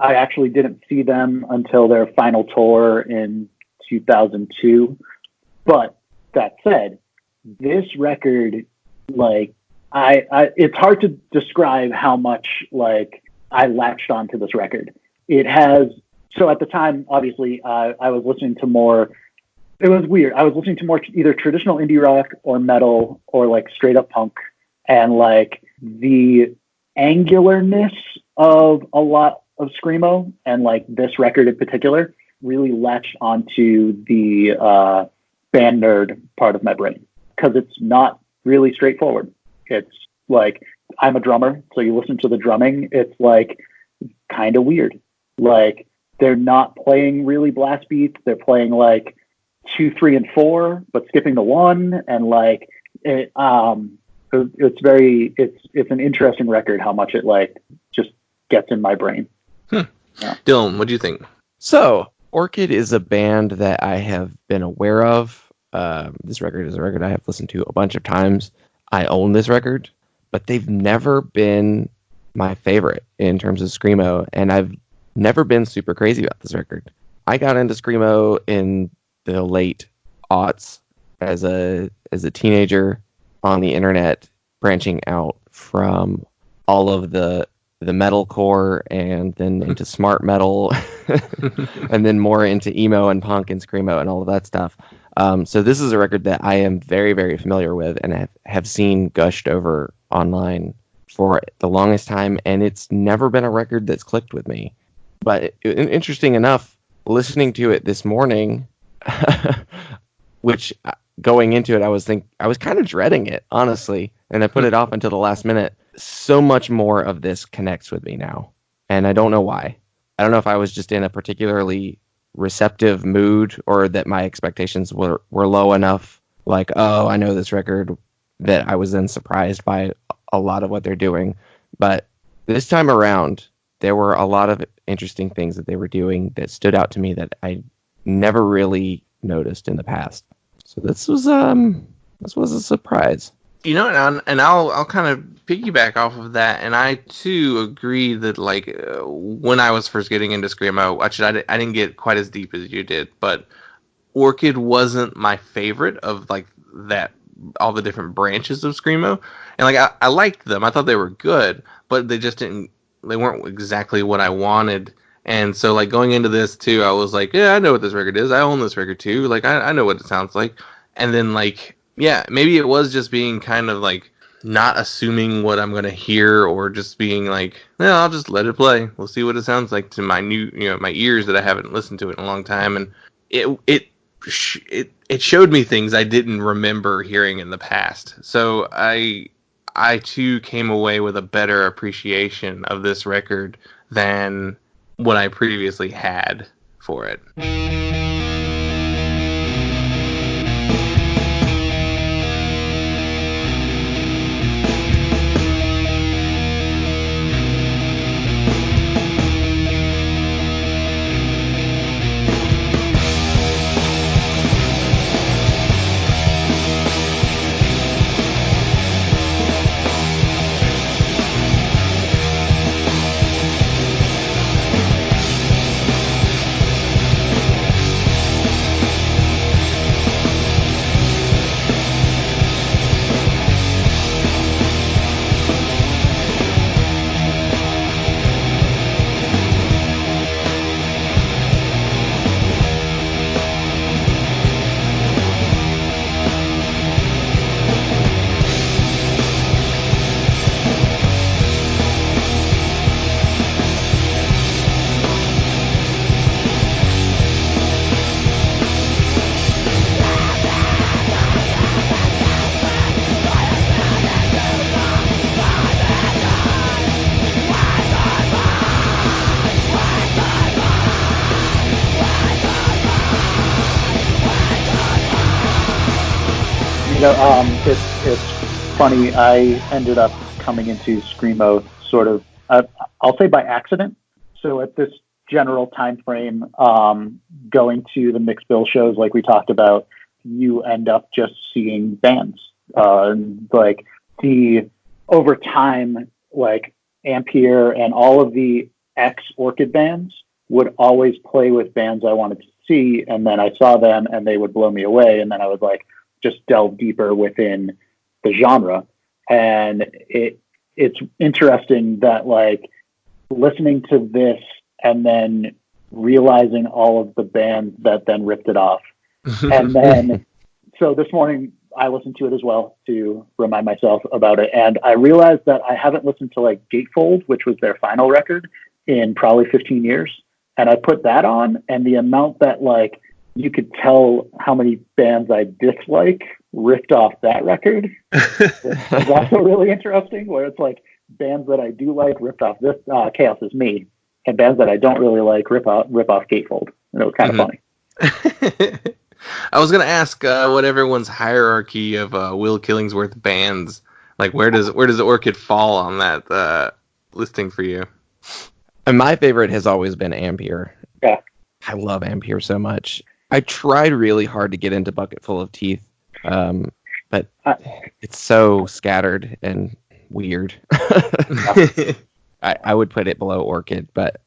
S5: I actually didn't see them until their final tour in 2002. But that said, this record, like, it's hard to describe how much, like, I latched onto this record. It has, so at the time, obviously, I was listening to more, it was weird. I was listening to more either traditional indie rock or metal or, like, straight up punk. And, like, the angularness of a lot of screamo, and like this record in particular, really latched onto the band nerd part of my brain, because it's not really straightforward. It's like, I'm a drummer, so you listen to the drumming, it's like kind of weird. Like, they're not playing really blast beats, they're playing like 2, 3, and 4, but skipping the 1, and like It's an interesting record how much it like just gets in my brain.
S1: Yeah. Dylan, what do you think?
S4: So, Orchid is a band that I have been aware of. This record is a record I have listened to a bunch of times. I own this record, but they've never been my favorite in terms of screamo, and I've never been super crazy about this record. I got into screamo in the late aughts as a teenager on the internet, branching out from all of the metalcore and then into smart metal and then more into emo and punk and screamo and all of that stuff. So this is a record that I am very, very familiar with and have seen gushed over online for the longest time, and it's never been a record that's clicked with me. But interesting enough, listening to it this morning, which going into it, I was kind of dreading it, honestly, and I put it off until the last minute. So much more of this connects with me now, and I don't know why. I don't know if I was just in a particularly receptive mood or that my expectations were low enough, like, oh, I know this record, that I was then surprised by a lot of what they're doing. But this time around, there were a lot of interesting things that they were doing that stood out to me that I never really noticed in the past. So this was a surprise.
S1: You know, and I'll kind of piggyback off of that, and I too agree that like when I was first getting into screamo, actually I didn't get quite as deep as you did, but Orchid wasn't my favorite of like that, all the different branches of screamo, and like I liked them, I thought they were good, but they weren't exactly what I wanted. And so like going into this too, I was like, yeah, I know what this record is, I own this record too, like I know what it sounds like. And then like, yeah, maybe it was just being kind of like not assuming what I'm gonna hear, or just being like, yeah, I'll just let it play. We'll see what it sounds like to my my ears that I haven't listened to it in a long time. And it showed me things I didn't remember hearing in the past. So I too came away with a better appreciation of this record than what I previously had for it.
S5: It's funny. I ended up coming into screamo sort of, I'll say by accident. So at this general time frame, going to the mixed bill shows like we talked about, you end up just seeing bands. Like over time, like Ampere and all of the ex-Orchid bands would always play with bands I wanted to see, and then I saw them and they would blow me away, and then I would like just delve deeper within the genre. And it's interesting that like listening to this and then realizing all of the bands that then ripped it off. And then, so this morning I listened to it as well to remind myself about it. And I realized that I haven't listened to like Gatefold, which was their final record, in probably 15 years. And I put that on, and the amount that like you could tell how many bands I dislike ripped off that record is also really interesting, where it's like bands that I do like ripped off this Chaos Is Me, and bands that I don't really like rip off Gatefold. And it was kind of funny.
S1: I was gonna ask what everyone's hierarchy of Will Killingsworth bands. Like, where does the Orchid fall on that listing for you?
S4: And my favorite has always been Ampere.
S5: Yeah.
S4: I love Ampere so much. I tried really hard to get into Bucket Full of Teeth, but it's so scattered and weird. I would put it below Orchid, but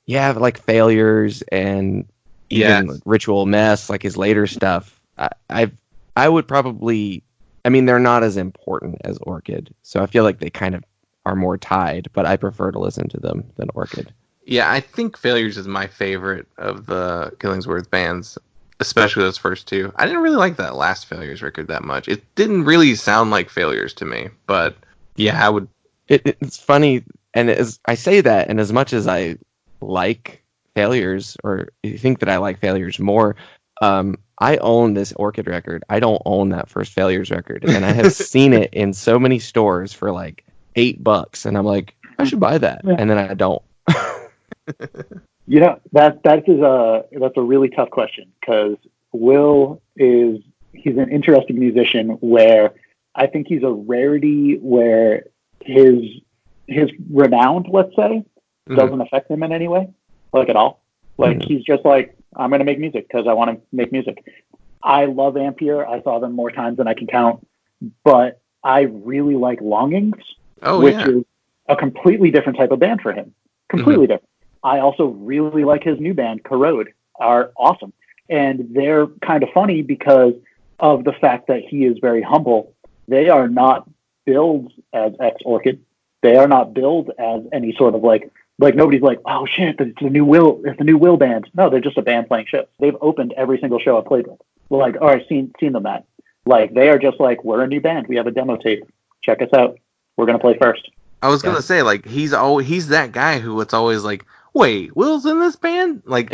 S4: yeah, like Failures and even Ritual Mess, like his later stuff. I would probably. I mean, they're not as important as Orchid, so I feel like they kind of are more tied. But I prefer to listen to them than Orchid.
S1: Yeah, I think Failures is my favorite of the Killingsworth bands, especially those first two. I didn't really like that last Failures record that much. It didn't really sound like Failures to me, but yeah, I would.
S4: It's funny, and I say that, and as much as I like Failures, or you think that I like Failures more, I own this Orchid record. I don't own that first Failures record, and I have seen it in so many stores for like $8, and I'm like, I should buy that, and then I don't.
S5: You know, that's a really tough question, because Will he's an interesting musician where I think he's a rarity where his renown, let's say, doesn't affect him in any way, like at all. Like he's just like, I'm going to make music because I want to make music. I love Ampere. I saw them more times than I can count, but I really like Longings, which is a completely different type of band for him. Completely different. I also really like his new band, Corrode, are awesome. And they're kind of funny because of the fact that he is very humble. They are not billed as ex-Orchid. They are not billed as any sort of like nobody's like, oh shit, it's the new Will band. No, they're just a band playing shows. They've opened every single show I've played with. Like, all right, seen them at. Like, they are just like, we're a new band. We have a demo tape. Check us out. We're going to play first.
S1: I was going to say, like, he's that guy who it's always like, wait, Will's in this band? Like,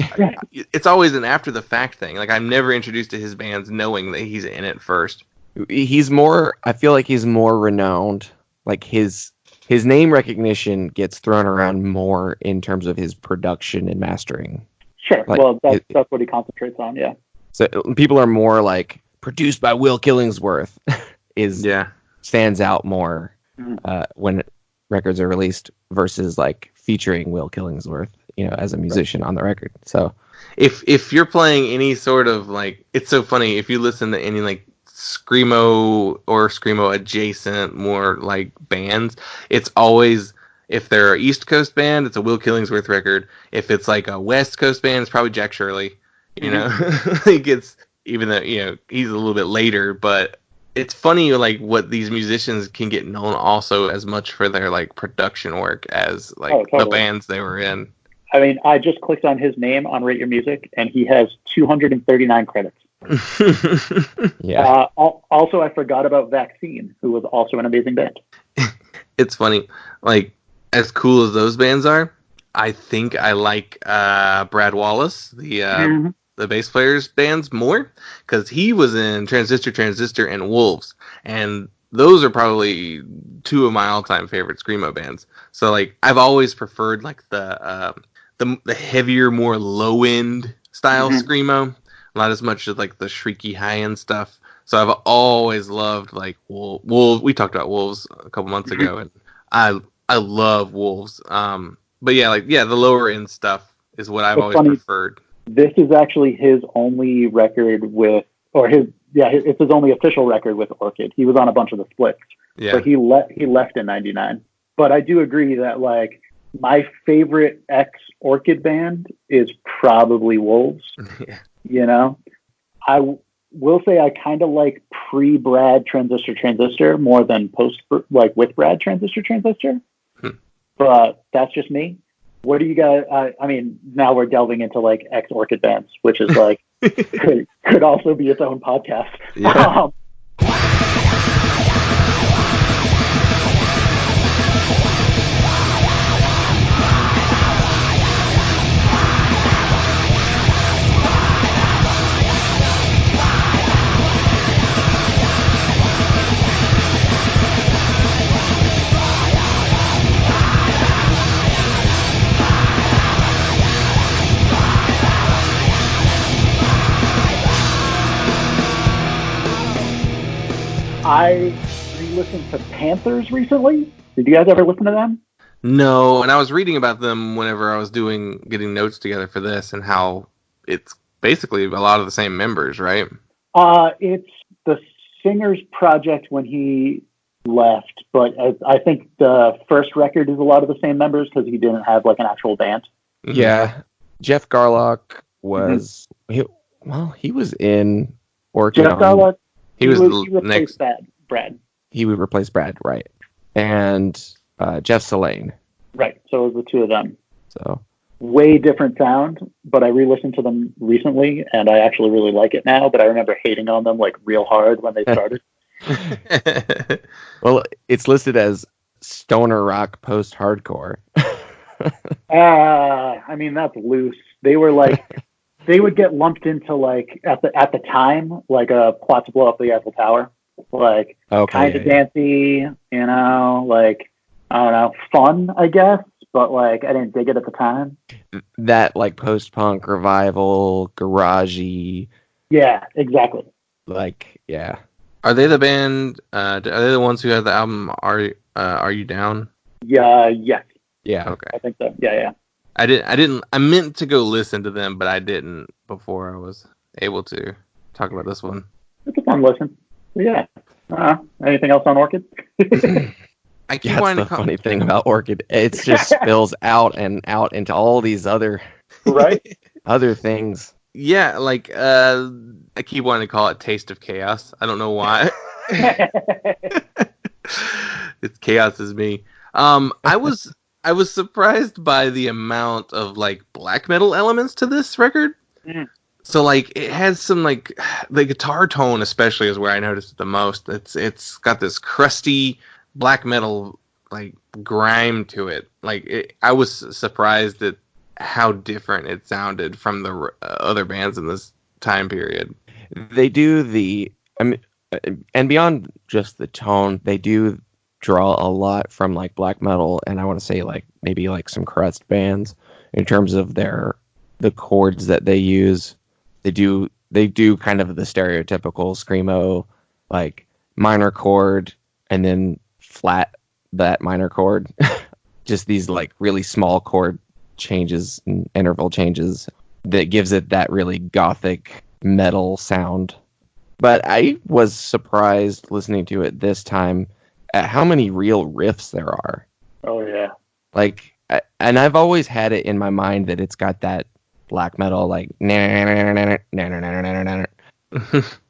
S1: it's always an after the fact thing. Like, I'm never introduced to his bands knowing that he's in it first.
S4: I feel like he's more renowned. Like, his name recognition gets thrown around more in terms of his production and mastering.
S5: Sure.
S4: Like,
S5: well, that's what he concentrates on, yeah.
S4: So people are more like, produced by Will Killingsworth stands out more when records are released versus like featuring Will Killingsworth, as a musician on the record. So
S1: if you're playing any sort of like, it's so funny, if you listen to any like screamo or screamo adjacent more like bands, it's always, if they're an East Coast band, it's a Will Killingsworth record. If it's like a West Coast band, it's probably Jack Shirley. Like, it's, even though he's a little bit later, but it's funny like what these musicians can get known also as much for their like production work as like the bands they were in.
S5: I mean, I just clicked on his name on Rate Your Music, and he has 239 credits.
S4: Yeah.
S5: Also, I forgot about Vaccine, who was also an amazing band.
S1: It's funny, like, as cool as those bands are, I think I like Brad Wallace, the bass player's bands, more, because he was in Transistor, and Wolves, and those are probably two of my all-time favorite screamo bands. So like, I've always preferred like the heavier, more low-end style screamo, not as much as like the shrieky high-end stuff. So I've always loved like Wolves. We talked about Wolves a couple months ago, and I love Wolves. But the lower end stuff is what I've always preferred.
S5: This is actually his only record it's his only official record with Orchid. He was on a bunch of the splits.
S1: Yeah.
S5: But he left in 99. But I do agree that like my favorite ex-Orchid band is probably Wolves.
S1: Yeah.
S5: I will say I kind of like pre-Brad Transistor more than post, like with Brad Transistor. But that's just me. What do you guys? I mean, now we're delving into like ex-Orchid bands, which is like could also be its own podcast.
S1: Yeah.
S5: I re-listened to Panthers recently. Did you guys ever listen to them?
S1: No, and I was reading about them whenever I was getting notes together for this, and how it's basically a lot of the same members, right?
S5: It's the singer's project when he left, but I think the first record is a lot of the same members because he didn't have like an actual band.
S1: Mhm.
S4: Yeah, Jeff Garlock was he was in Orchid.
S5: Jeff Garlock.
S1: He was
S5: he replaced
S1: next.
S5: Brad.
S4: He would replace Brad, right? And Jeff Selane.
S5: Right. So it was the two of them.
S4: So
S5: Way different sound, but I re-listened to them recently, and I actually really like it now. But I remember hating on them like real hard when they started.
S4: well, it's listed as stoner rock post-hardcore.
S5: I mean, that's loose. They were like, they would get lumped into like at the time, like a plot to blow up the Eiffel Tower, like kind of dancey, you know, like I don't know, fun, I guess, but like I didn't dig it at the time.
S4: That like post-punk revival, garagey.
S5: Yeah, exactly.
S4: Like, yeah.
S1: Are they the band? Are they the ones who had the album? Are You Down?
S5: Yeah, yes,
S4: Yeah.
S1: Okay.
S5: I think so. Yeah.
S1: I meant to go listen to them, but I didn't before I was able to talk about this one.
S5: It's a fun listen. Yeah. Anything else on Orchid?
S1: I keep
S4: That's
S1: wanting
S4: the
S1: to call.
S4: funny thing about Orchid. It just spills out and out into all these other other things.
S1: Yeah, like I keep wanting to call it Taste of Chaos. I don't know why. It's chaos is me. I was surprised by the amount of like black metal elements to this record.
S5: Mm.
S1: So like it has some like the guitar tone especially is where I noticed it the most. It's got this crusty black metal like grime to it. Like I was surprised at how different it sounded from the other bands in this time period.
S4: They do and beyond just the tone, they do draw a lot from like black metal, and I want to say like maybe like some crust bands in terms of the chords that they use. They do kind of the stereotypical screamo, like minor chord and then flat that minor chord. Just these like really small chord changes and interval changes that gives it that really gothic metal sound. But I was surprised listening to it this time at how many real riffs there are.
S5: Oh yeah.
S4: Like, and I've always had it in my mind that it's got that black metal like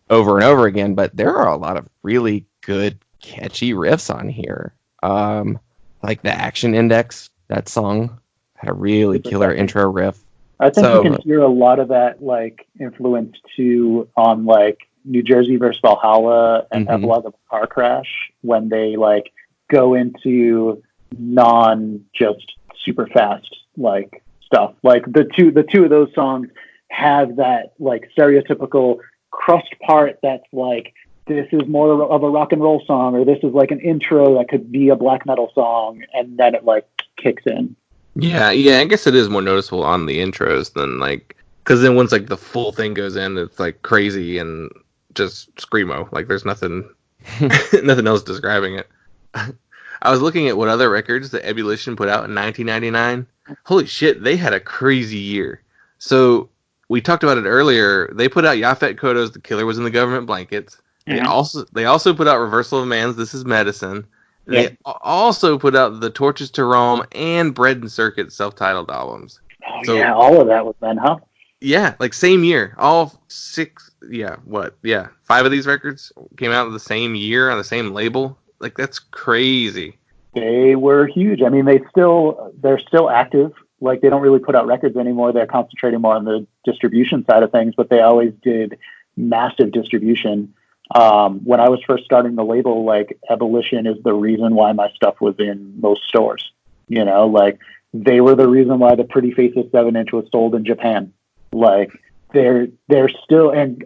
S4: over and over again, but there are a lot of really good catchy riffs on here. Like the Action Index, that song had a really killer intro riff.
S5: I think you can hear a lot of that like influence too on like New Jersey versus Valhalla and Epilogue of a Car Crash when they like go into non just super fast like stuff. Like the two of those songs have that like stereotypical crust part that's like this is more of a rock and roll song, or this is like an intro that could be a black metal song, and then it like kicks in.
S1: Yeah, I guess it is more noticeable on the intros than like, because then once like the full thing goes in, it's like crazy and just screamo. Like there's nothing else describing it. I was looking at what other records that Ebullition put out in 1999. Holy shit, they had a crazy year. So we talked about it earlier. They put out Yaphet Kotto's "The Killer Was in the Government Blankets." They also put out Reversal of Man's "This Is Medicine." They also put out the Torches to Rome and Bread and Circuit self-titled albums.
S5: Oh, so, yeah, all of that was then, huh?
S1: Yeah, like same year. All 6, 5 of these records came out the same year on the same label. Like, that's crazy.
S5: They were huge. I mean, they're still active. Like, they don't really put out records anymore. They're concentrating more on the distribution side of things, but they always did massive distribution. When I was first starting the label, like Ebullition is the reason why my stuff was in most stores. You know, like they were the reason why the Pretty Faces 7-inch was sold in Japan. Like they're still, and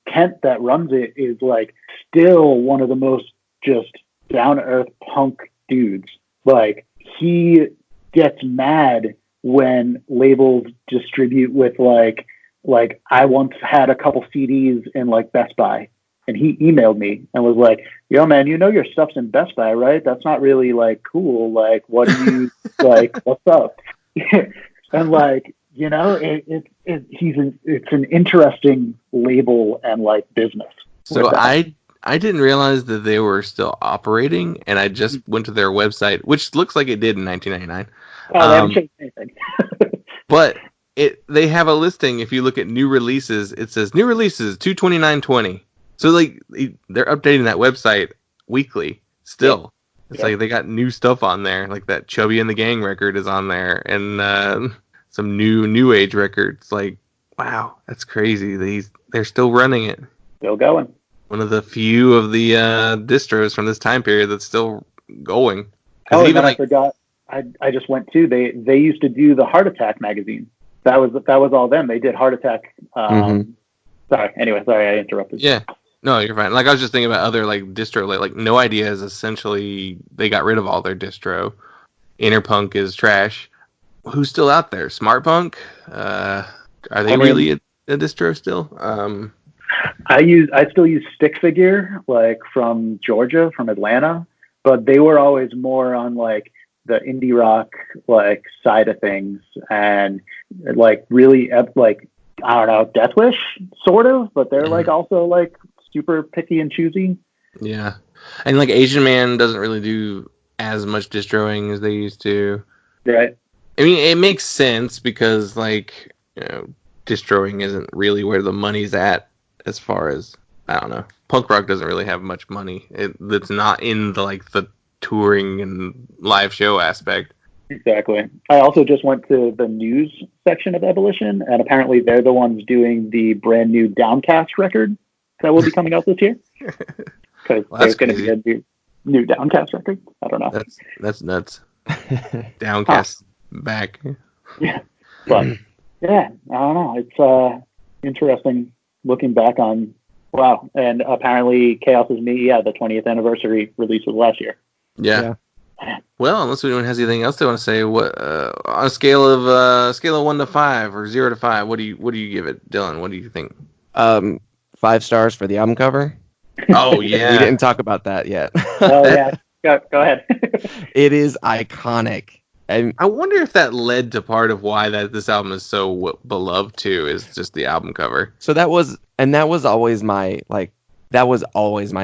S5: Kent that runs it is like still one of the most just down to earth punk dudes. Like he gets mad when labels distribute with like I once had a couple CDs in like Best Buy. and he emailed me and was like, "Yo, man, you know your stuff's in Best Buy, right? That's not really like cool. Like, what do you like? What's up?" And like, you know, it's an interesting label and like business.
S1: So I didn't realize that they were still operating, and I just went to their website, which looks like it did in 1999.
S5: Oh, they haven't changed anything.
S1: But they have a listing. If you look at new releases, it says new releases 2/29/20. So like they're updating that website weekly still. It's like they got new stuff on there, like that Chubby and the Gang record is on there, and some new age records. Like, wow, that's crazy. They're still running it.
S5: Still going.
S1: One of the few of the distros from this time period that's still going.
S5: Oh, and then I forgot. I just went to. They used to do the Heart Attack magazine. That was all them. They did Heart Attack. Sorry. Anyway, sorry I interrupted.
S1: Yeah. No, you're fine. Like I was just thinking about other like distro, like No Idea is essentially they got rid of all their distro. Interpunk is trash. Who's still out there? Smart Punk? Are they really a distro still?
S5: I still use Stick Figure, like from Georgia, from Atlanta, but they were always more on like the indie rock like side of things, and like really like I don't know, Death Wish sort of, but they're like also like super picky and choosy.
S1: Yeah, and like Asian Man doesn't really do as much distroing as they used to.
S5: Right.
S1: I mean, it makes sense because like distroing isn't really where the money's at. As far as I don't know, punk rock doesn't really have much money. That's not in the touring and live show aspect.
S5: Exactly. I also just went to the news section of Ebullition, and apparently they're the ones doing the brand new Downcast record that will be coming out this year. Because there's going to be a new Downcast record. I don't know.
S1: That's nuts. Downcast back.
S5: Yeah, but yeah, I don't know. It's interesting. Looking back on, wow, and apparently Chaos is Me, the 20th anniversary release was last year.
S1: Yeah. Well, unless anyone has anything else they want to say, what on a scale of 1 to 5 or 0 to 5, what do you give it, Dylan? What do you think?
S4: 5 stars for the album cover.
S1: Oh yeah,
S4: we didn't talk about that yet.
S5: Oh yeah, go ahead.
S4: It is iconic. And
S1: I wonder if that led to part of why this album is so beloved too, is just the album cover.
S4: So that was always my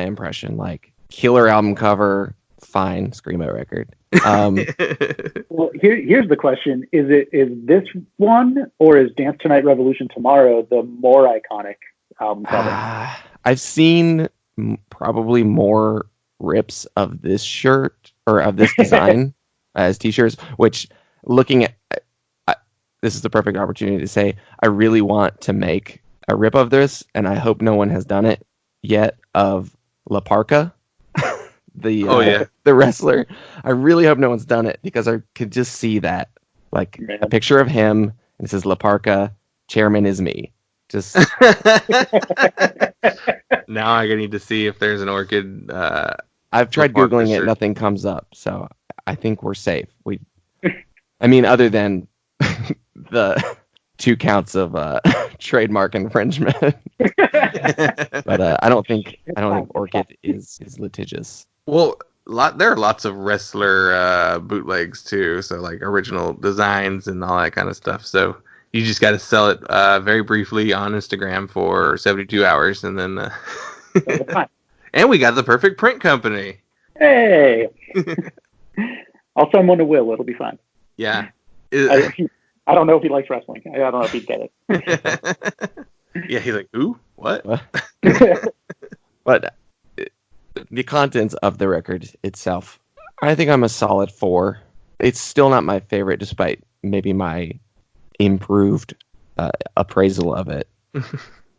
S4: impression. Like, killer album cover, fine screamo record.
S5: Well, here's the question: is this one, or is Dance Tonight, Revolution Tomorrow the more iconic album cover?
S4: I've seen probably more rips of this shirt or of this design as t-shirts, which, looking at this is the perfect opportunity to say I really want to make a rip of this, and I hope no one has done it yet, of La Parka, the wrestler. I really hope no one's done it, because I could just see that, like, a picture of him, and it says La Parka, chairman is me. Just
S1: now I need to see if there's an Orchid.
S4: I've tried Googling it, nothing comes up, so I think we're safe. I mean, other than the 2 counts of trademark infringement, but I don't think Orchid is litigious.
S1: Well, there are lots of wrestler bootlegs too, so like original designs and all that kind of stuff. So you just got to sell it very briefly on Instagram for 72 hours, and then and we got the perfect print company.
S5: Hey. I'll send one to Will. It'll be fine.
S1: Yeah.
S5: I don't know if he likes wrestling. I don't know if he'd get it.
S1: Yeah, he's like, ooh, what?
S4: But the contents of the record itself, I think I'm a solid 4. It's still not my favorite, despite maybe my improved appraisal of it.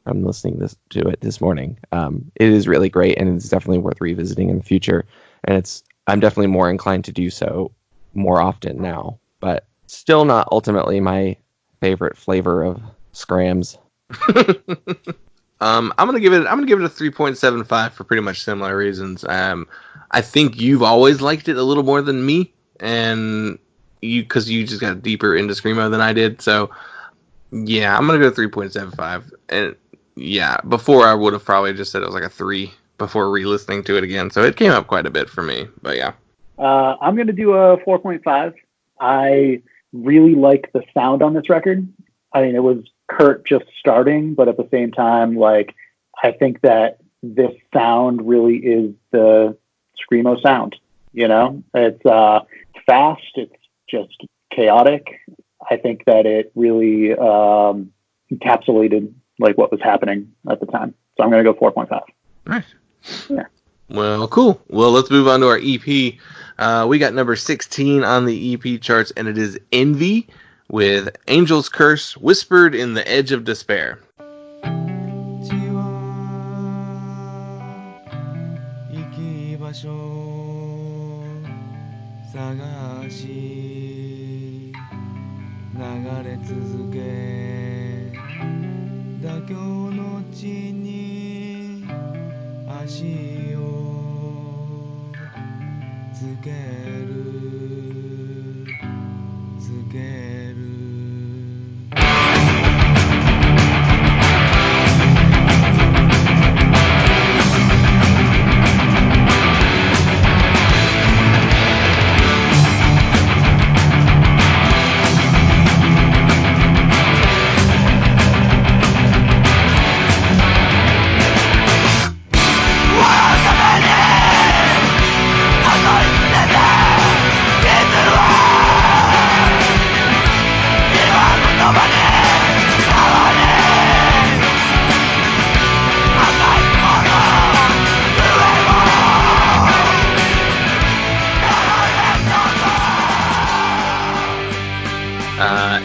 S4: I'm listening to it this morning. It is really great, and it's definitely worth revisiting in the future. And I'm definitely more inclined to do so more often now, but still not ultimately my favorite flavor of scrams.
S1: I'm gonna give it a 3.75 for pretty much similar reasons. I think you've always liked it a little more than me, and because you just got deeper into screamo than I did. So yeah, I'm gonna go 3.75, and Yeah, before I would have probably just said it was like a 3 before re-listening to it again. So it came up quite a bit for me. But yeah.
S5: I'm going to do a 4.5. I really like the sound on this record. I mean, it was Kurt just starting, but at the same time, like, I think that this sound really is the screamo sound. You know, it's fast. It's just chaotic. I think that it really encapsulated like what was happening at the time. So I'm going to go 4.5.
S1: Nice.
S5: Yeah.
S1: Well, cool. Well, let's move on to our EP. We got number 16 on the EP charts, and it is Envy with Angel's Curse, Whispered in the Edge of Despair.
S6: 探し流れ続け妥協の地に足をつけるつける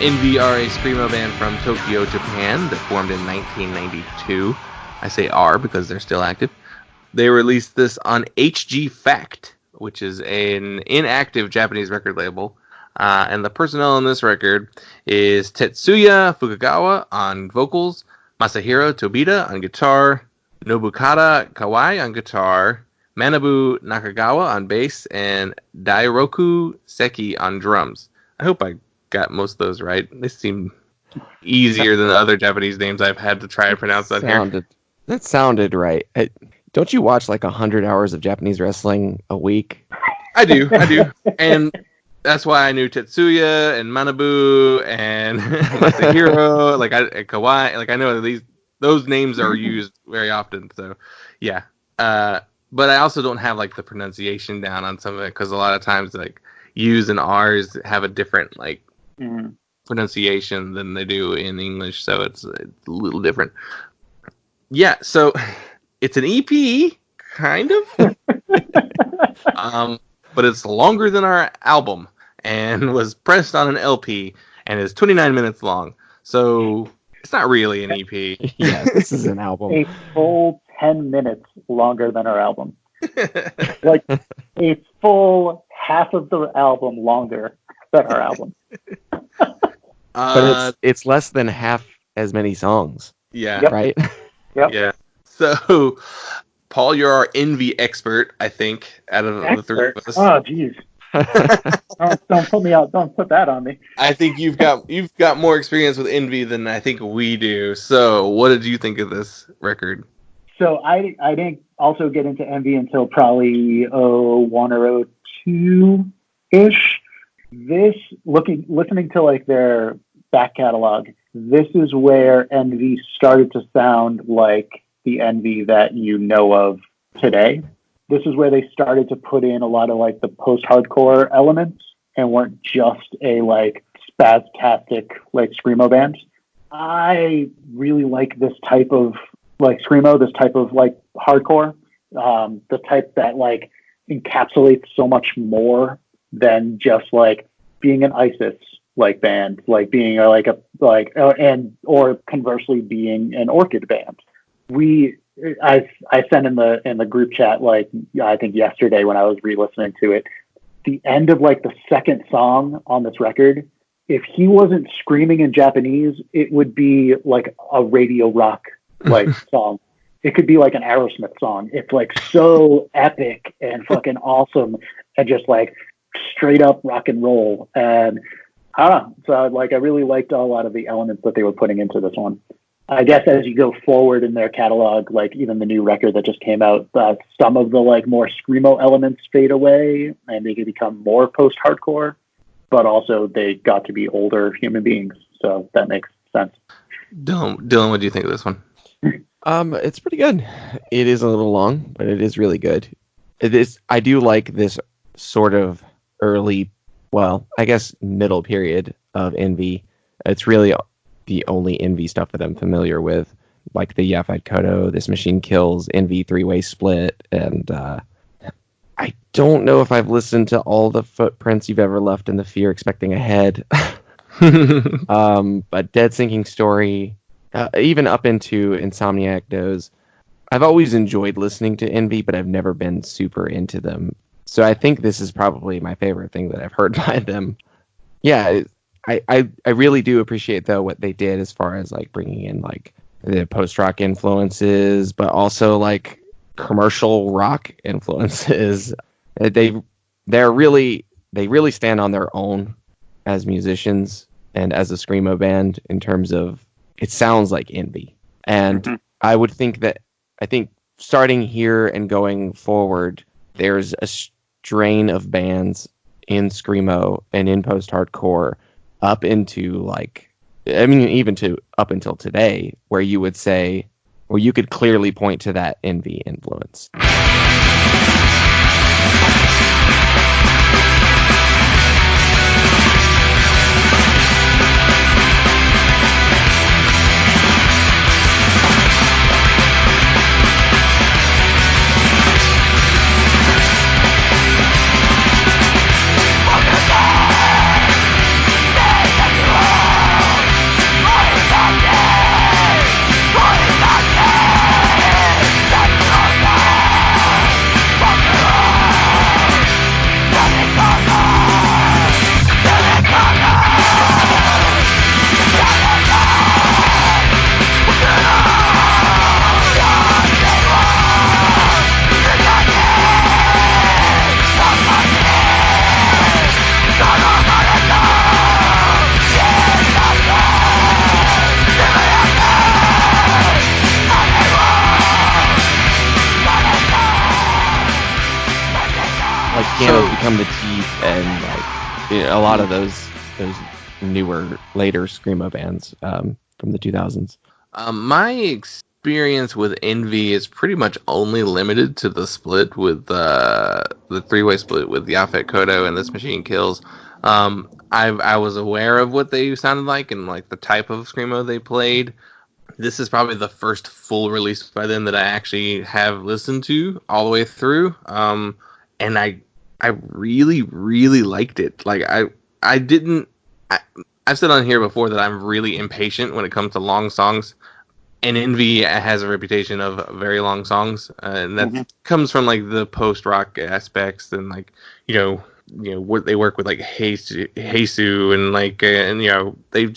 S1: Envy are a screamo band from Tokyo, Japan that formed in 1992. I say are because they're still active. They released this on HG Fact, which is an inactive Japanese record label. And the personnel on this record is Tetsuya Fukugawa on vocals, Masahiro Tobita on guitar, Nobukata Kawai on guitar, Manabu Nakagawa on bass, and Dairoku Seki on drums. I hope I got most of those right. They seem easier than the other Japanese names I've had to try and pronounce that here.
S4: That sounded right. Don't you watch like 100 hours of Japanese wrestling a week?
S1: I do. And that's why I knew Tetsuya and Manabu and Masahiro, and Kawai. Like I know those names are used very often. So yeah. But I also don't have like the pronunciation down on some of it because a lot of times like U's and R's have a different like pronunciation than they do in English, so it's a little different. Yeah, so it's an EP, kind of, but it's longer than our album and was pressed on an LP and is 29 minutes long. So it's not really an EP.
S4: Yeah, this is an album.
S5: A full 10 minutes longer than our album. Like a full half of the album longer than our album.
S4: But it's less than half as many songs.
S1: Yeah.
S5: Yep.
S4: Right?
S5: Yep.
S1: Yeah. So, Paul, you're our Envy expert, I think, out of the three of us.
S5: Oh, geez. Don't put me out. Don't put that on me.
S1: I think you've got more experience with Envy than I think we do. So, what did you think of this record?
S5: So I didn't also get into Envy until probably 01 or 02-ish. Listening to like their back catalog, this is where Envy started to sound like the Envy that you know of today. This is where they started to put in a lot of like the post-hardcore elements and weren't just a like spastastic like screamo band. I really like this type of like screamo, this type of like hardcore, the type that like encapsulates so much more than just like being an ISIS like band, like being or conversely being an Orchid band. I sent in the group chat like I think yesterday when I was re-listening to it, the end of like the second song on this record, if he wasn't screaming in Japanese, it would be like a radio rock like song. It could be like an Aerosmith song. It's like so epic and fucking awesome and just like straight up rock and roll. And I don't know. So like I really liked a lot of the elements that they were putting into this one. I guess as you go forward in their catalog, like even the new record that just came out, some of the like more screamo elements fade away and they can become more post-hardcore, but also they got to be older human beings. So that makes sense.
S1: Dylan, what do you think of this one?
S4: It's pretty good. It is a little long, but it is really good. It is. I do like this sort of early, well, I guess middle period of Envy. It's really the only Envy stuff that I'm familiar with, like the Yaphet Kodo, This Machine Kills, Envy 3-Way Split, and I don't know if I've listened to all the Footprints You've Ever Left in the Fear Expecting a Head. But Dead Sinking Story, even up into Insomniac Doze, I've always enjoyed listening to Envy, but I've never been super into them. So I think this is probably my favorite thing that I've heard by them. Yeah, I really do appreciate, though, what they did as far as like bringing in like the post-rock influences, but also like commercial rock influences. They really stand on their own as musicians and as a screamo band in terms of it sounds like Envy. And I think starting here and going forward, there's a strain of bands in screamo and in post-hardcore up into like, I mean, even to up until today, where you would say, or you could clearly point to that Envy influence. Become the Teeth and like, you know, a lot of those newer later screamo bands from the 2000s.
S1: My experience with Envy is pretty much only limited to the split with the 3-way split with Yaphet Kodo and This Machine Kills. I was aware of what they sounded like and like the type of screamo they played. This is probably the first full release by them that I actually have listened to all the way through. And I really, really liked it. Like I've said on here before that I'm really impatient when it comes to long songs, and Envy has a reputation of very long songs, and that comes from like the post rock aspects and like you know what they work with like Heisu and like and you know they're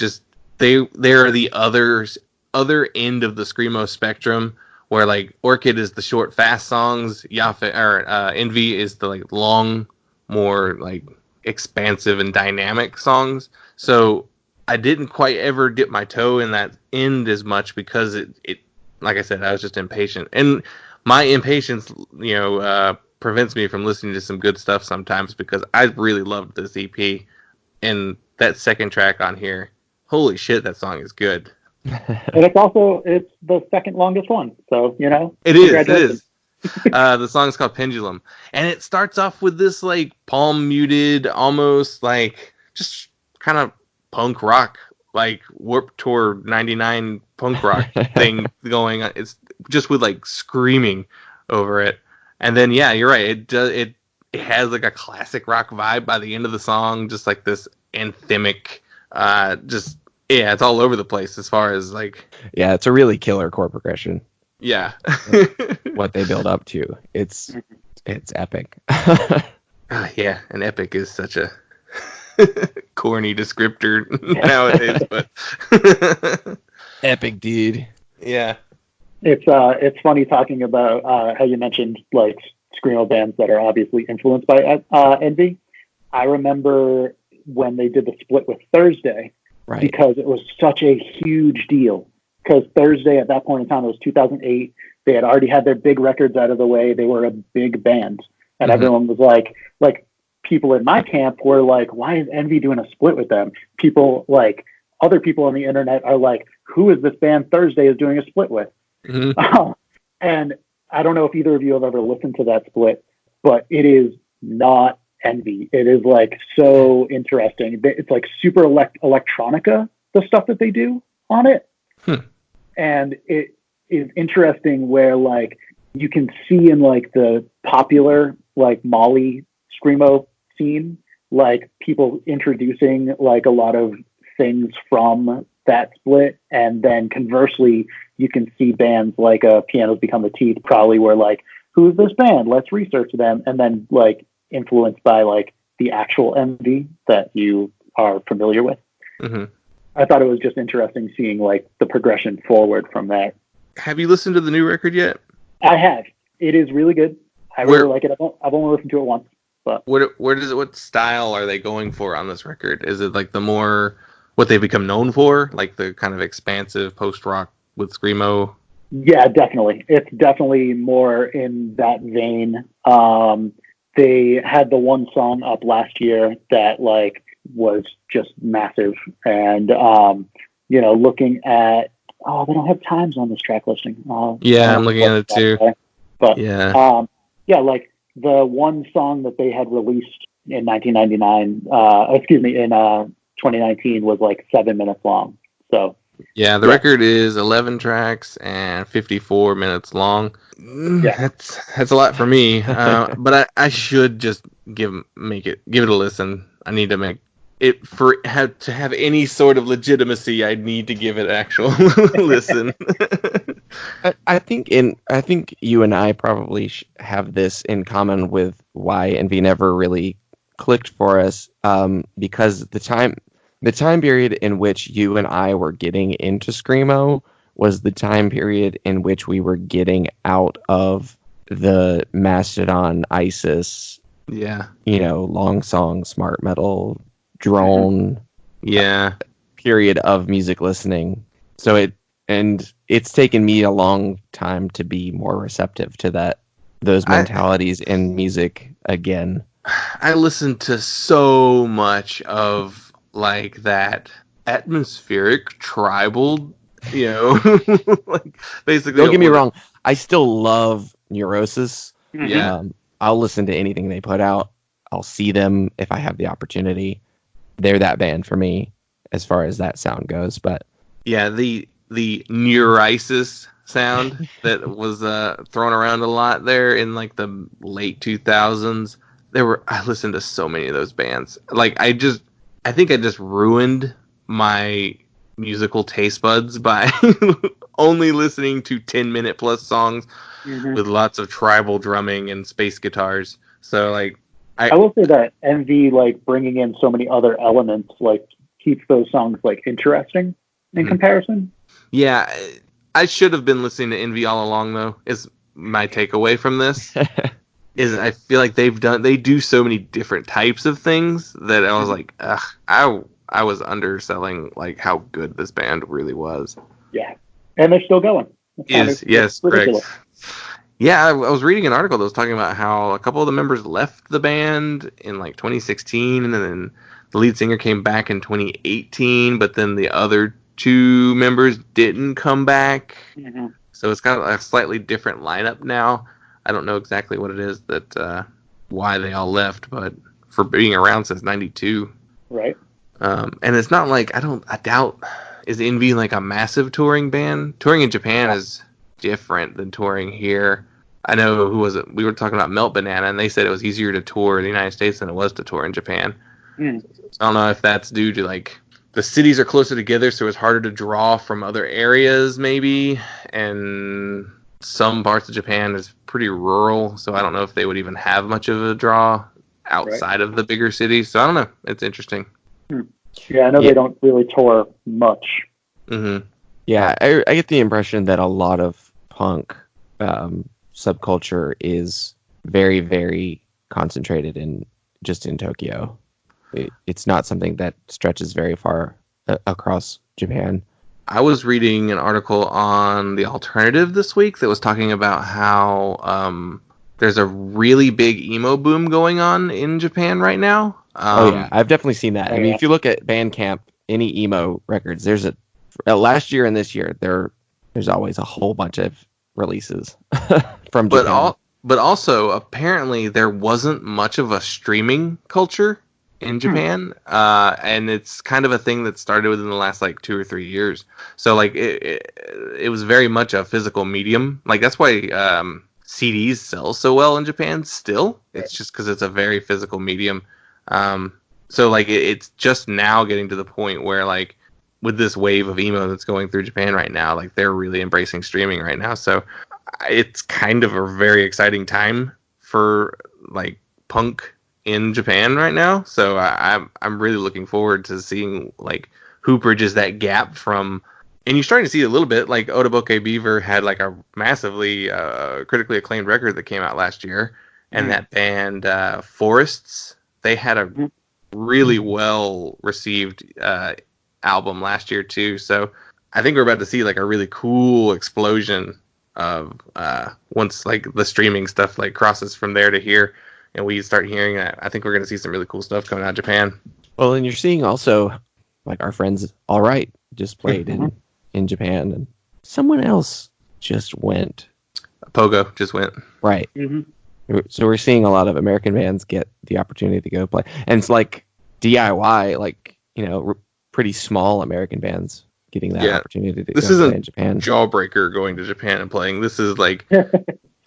S1: the other end of the screamo spectrum. Where like Orchid is the short, fast songs, Envy is the like long, more like expansive and dynamic songs. So I didn't quite ever dip my toe in that end as much because it like I said, I was just impatient, and my impatience, prevents me from listening to some good stuff sometimes because I really loved this EP, and that second track on here, holy shit, that song is good.
S5: And it's the second longest one, so
S1: it is. The song's called Pendulum, and it starts off with this like palm muted, almost like just kind of punk rock, like Warped Tour 99 punk rock thing going on. It's just with like screaming over it, and then yeah, you're right. It has like a classic rock vibe by the end of the song, just like this anthemic, yeah, it's all over the place as far as like...
S4: Yeah, it's a really killer chord progression.
S1: Yeah.
S4: What they build up to. It's epic.
S1: Yeah, an epic is such a corny descriptor nowadays, but...
S4: Epic, dude.
S1: Yeah.
S5: It's funny talking about how you mentioned like screamo bands that are obviously influenced by Envy. I remember when they did the split with Thursday, right, because it was such a huge deal. because Thursday at that point in time, it was 2008. They had already had their big records out of the way. They were a big band, and everyone was like people in my camp were like, why is Envy doing a split with them? People like other people on the internet are like, who is this band Thursday is doing a split with? And I don't know if either of you have ever listened to that split, but it is not Envy. It is like so interesting. It's like super electronica, the stuff that they do on it. And it is interesting where like you can see in like the popular like Molly screamo scene, like people introducing like a lot of things from that split, and then conversely you can see bands like Pianos Become the Teeth probably were like, who's this band, let's research them, and then like influenced by like the actual Envy that you are familiar with. I thought it was just interesting seeing like the progression forward from that.
S1: Have you listened to the new record yet?
S5: I have. It is really good. I really like it. I've only listened to it once. But
S1: what style are they going for on this record? Is it like the more what they've become known for, like the kind of expansive post rock with screamo?
S5: Yeah, definitely. It's definitely more in that vein. They had the one song up last year that like was just massive, and you know, looking at they don't have times on this track listing.
S1: Yeah, I'm looking at it too.
S5: But
S1: yeah,
S5: like the one song that they had released in 1999, in 2019 was like 7 minutes long. So
S1: yeah, the record is 11 tracks and 54 minutes long.
S5: Yeah.
S1: That's a lot for me. But I should just give it a listen. I need to make it to have any sort of legitimacy. I need to give it actual listen.
S4: I think you and I probably have this in common with why Envy never really clicked for us, because the time period in which you and I were getting into screamo was the time period in which we were getting out of the Mastodon, ISIS, long song, smart metal, drone, period of music listening. So it's taken me a long time to be more receptive to those mentalities in music again.
S1: I listened to so much of like that atmospheric tribal, like basically.
S4: Don't get me wrong, I still love Neurosis.
S1: Yeah.
S4: I'll listen to anything they put out. I'll see them if I have the opportunity. They're that band for me as far as that sound goes. But
S1: yeah, the Neurisis sound that was thrown around a lot there in like the late 2000s. I listened to so many of those bands. Like I think I just ruined my musical taste buds by only listening to 10-minute plus songs with lots of tribal drumming and space guitars. So like
S5: I will say that Envy, like bringing in so many other elements, like keeps those songs like interesting in comparison.
S1: Yeah, I should have been listening to Envy all along, though. Is my takeaway from this? Is I feel like they do so many different types of things that I was like, I was underselling like how good this band really was.
S5: Yeah, and they're still going.
S1: Yes, correct. Yeah, I was reading an article that was talking about how a couple of the members left the band in like 2016, and then the lead singer came back in 2018, but then the other two members didn't come back. So it's got a slightly different lineup now. I don't know exactly what it is that why they all left, but for being around since '92,
S5: right?
S1: And it's not like I doubt is Envy like a massive touring band. Touring in Japan is different than touring here. I know we were talking about Melt Banana, and they said it was easier to tour in the United States than it was to tour in Japan. So I don't know if that's due to like the cities are closer together, so it's harder to draw from other areas maybe, and some parts of Japan is pretty rural, so I don't know if they would even have much of a draw outside of the bigger cities. So I don't know. It's interesting.
S5: Yeah, I know they don't really tour much.
S4: Yeah, I get the impression that a lot of punk subculture is very, very concentrated in Tokyo. It's not something that stretches very far across Japan.
S1: I was reading an article on the alternative this week that was talking about how there's a really big emo boom going on in Japan right now.
S4: Oh yeah, I've definitely seen that. I mean, if you look at Bandcamp, any emo records, there's last year and this year there's always a whole bunch of releases from Japan.
S1: But also apparently there wasn't much of a streaming culture in Japan, and it's kind of a thing that started within the last like 2 or 3 years. So like it was very much a physical medium. Like that's why CDs sell so well in Japan still. It's just because it's a very physical medium. So like it's just now getting to the point where like with this wave of emo that's going through Japan right now, like they're really embracing streaming right now. So it's kind of a very exciting time for like punk in Japan right now. So I'm really looking forward to seeing like who bridges that gap from. And you're starting to see a little bit, like Otoboke Beaver had like a massively critically acclaimed record that came out last year, and that band Forests, they had a really well received album last year too. So I think we're about to see like a really cool explosion of once like the streaming stuff like crosses from there to here, and we start hearing that. I think we're going to see some really cool stuff coming out of Japan.
S4: Well, and you're seeing also like our friends All Right just played in Japan, and someone else just went.
S1: Pogo just went.
S4: Right. So we're seeing a lot of American bands get the opportunity to go play, and it's like DIY, like pretty small American bands getting that opportunity to go play in Japan.
S1: Jawbreaker going to Japan and playing. This is like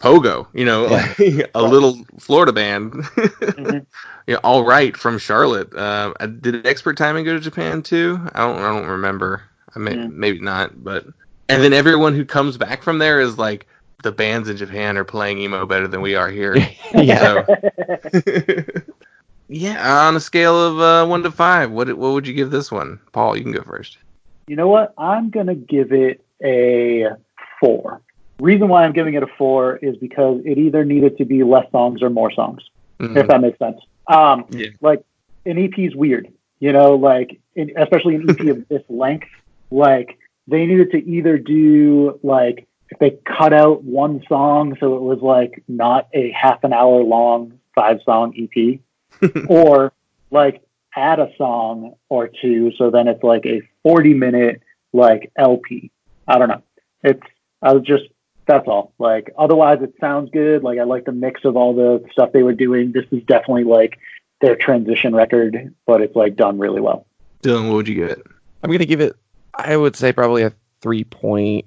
S1: Pogo, like a little Florida band. All Right from Charlotte. Did Expert Timing go to Japan too? I don't remember. Maybe not, but and then everyone who comes back from there is like the bands in Japan are playing emo better than we are here.
S4: Yeah.
S1: On a scale of 1 to 5, what would you give this one? Paul, you can go first.
S5: You know what? I'm gonna give it a 4. Reason why I'm giving it a 4 is because it either needed to be less songs or more songs, if that makes sense. Like an EP is weird, like especially an EP of this length. Like they needed to either do like if they cut out one song so it was like not a half an hour long 5-song EP, or like add a song or two so then it's like a 40-minute like LP. I don't know. That's all. Like otherwise it sounds good. Like I like the mix of all the stuff they were doing. This is definitely like their transition record, but it's like done really well.
S1: Dylan, what would you give it?
S4: I'm gonna give it, I would say probably a 3.5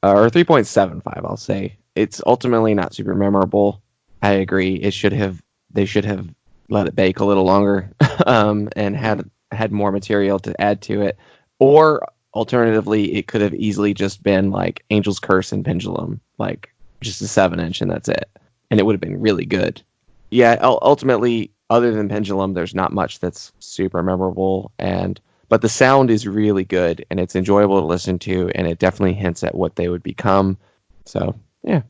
S4: or 3.75. I'll say it's ultimately not super memorable. I agree. They should have let it bake a little longer and had more material to add to it. Or alternatively, it could have easily just been like Angel's Curse and Pendulum, like just a 7-inch and that's it. And it would have been really good. Yeah, ultimately, other than Pendulum, there's not much that's super memorable. But the sound is really good and it's enjoyable to listen to, and it definitely hints at what they would become. So, yeah.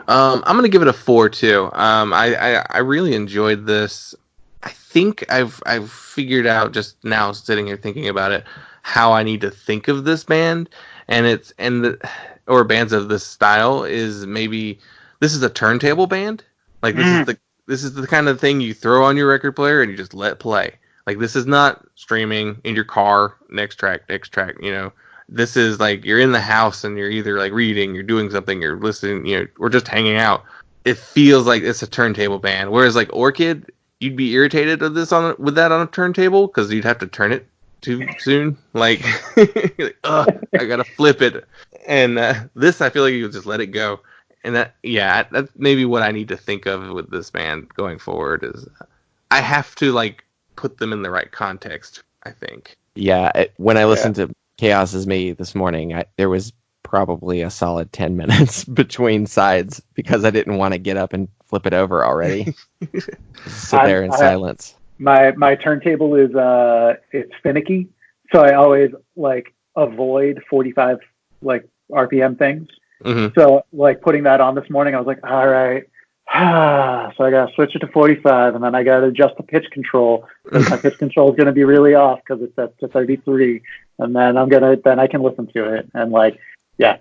S1: I'm gonna give it a 4 too. I really enjoyed this. I think I've figured out just now sitting here thinking about it how I need to think of this band, or bands of this style is maybe this is a turntable band. Like this is the kind of thing you throw on your record player and you just let play. Like this is not streaming in your car. Next track. This is like you're in the house and you're either like reading, you're doing something, you're listening, or just hanging out. It feels like it's a turntable band. Whereas like Orchid, you'd be irritated with that on a turntable because you'd have to turn it too soon. Like, I gotta flip it. And this, I feel like you just let it go. And that's maybe what I need to think of with this band going forward is I have to like put them in the right context, I think.
S4: Yeah, when I listened to Chaos Is Me this morning, there was probably a solid 10 minutes between sides because I didn't want to get up and flip it over already. Sit there in silence.
S5: My turntable is it's finicky, so I always like avoid 45 like RPM things. So like putting that on this morning, I was like, all right. So I gotta switch it to 45, and then I gotta adjust the pitch control because my pitch control is gonna be really off because it's set to 33, and then I can listen to it, and like, yeah.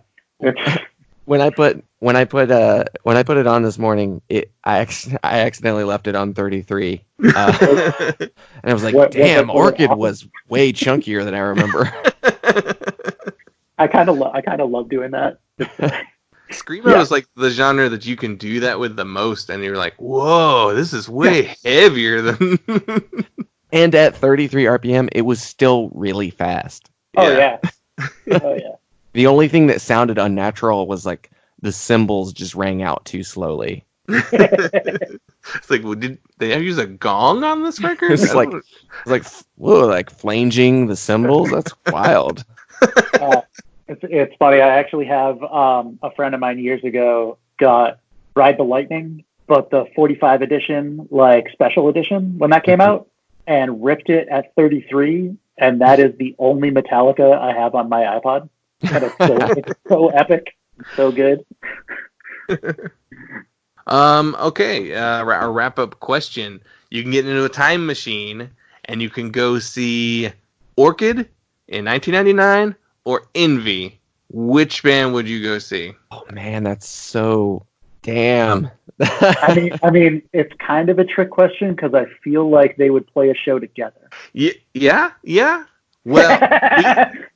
S4: When I put it on this morning, I accidentally left it on 33, and I was like, "Damn, Orchid was way chunkier than I remember."
S5: I kind of love doing that.
S1: Screamo is like the genre that you can do that with the most, and you're like, "Whoa, this is way heavier than."
S4: And at 33 RPM, it was still really fast.
S5: Oh yeah. Oh yeah.
S4: The only thing that sounded unnatural was like the cymbals just rang out too slowly.
S1: It's like, well, did they use a gong on this record?
S4: It's like whoa, like flanging the cymbals. That's wild.
S5: It's funny. I actually have a friend of mine years ago got Ride the Lightning, but the 45 edition, like special edition when that came out, and ripped it at 33, and that is the only Metallica I have on my iPod. And it's so epic, so good.
S1: Okay. Our wrap-up question: you can get into a time machine and you can go see Orchid in 1999 or Envy. Which band would you go see?
S4: Oh man, that's so damn.
S5: I mean, it's kind of a trick question because I feel like they would play a show together.
S1: Yeah. Well,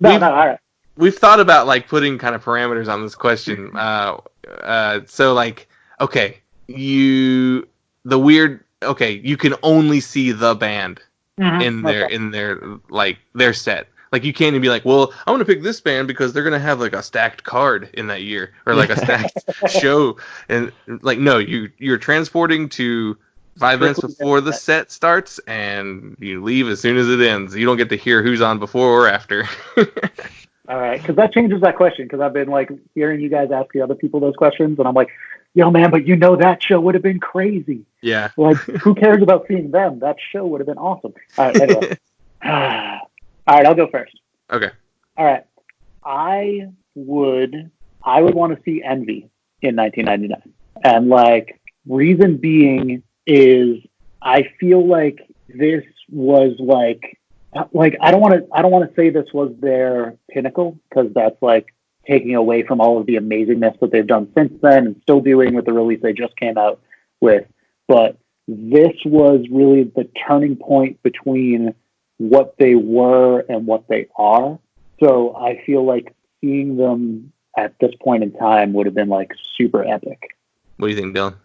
S5: all right.
S1: We've thought about like putting kind of parameters on this question. So like, okay, you can only see the band in their like their set. Like you can't even be like, well, I want to pick this band because they're gonna have like a stacked card in that year or like a stacked show, and like no, you're transporting to 5 minutes before the set starts, and you leave as soon as it ends. You don't get to hear who's on before or after.
S5: All right, because that changes that question, because I've been like hearing you guys ask the other people those questions, and I'm like, yo, man, but that show would have been crazy.
S1: Yeah.
S5: Like, who cares about seeing them? That show would have been awesome. All right, anyway. All right, I'll go first.
S1: Okay.
S5: All right. I would want to see Envy in 1999. And like, reason being is I feel like this was like I don't want to say this was their pinnacle, because that's like taking away from all of the amazingness that they've done since then and still doing with the release they just came out with. But this was really the turning point between what they were and what they are. So I feel like seeing them at this point in time would have been like super epic.
S1: What do you think, Dylan?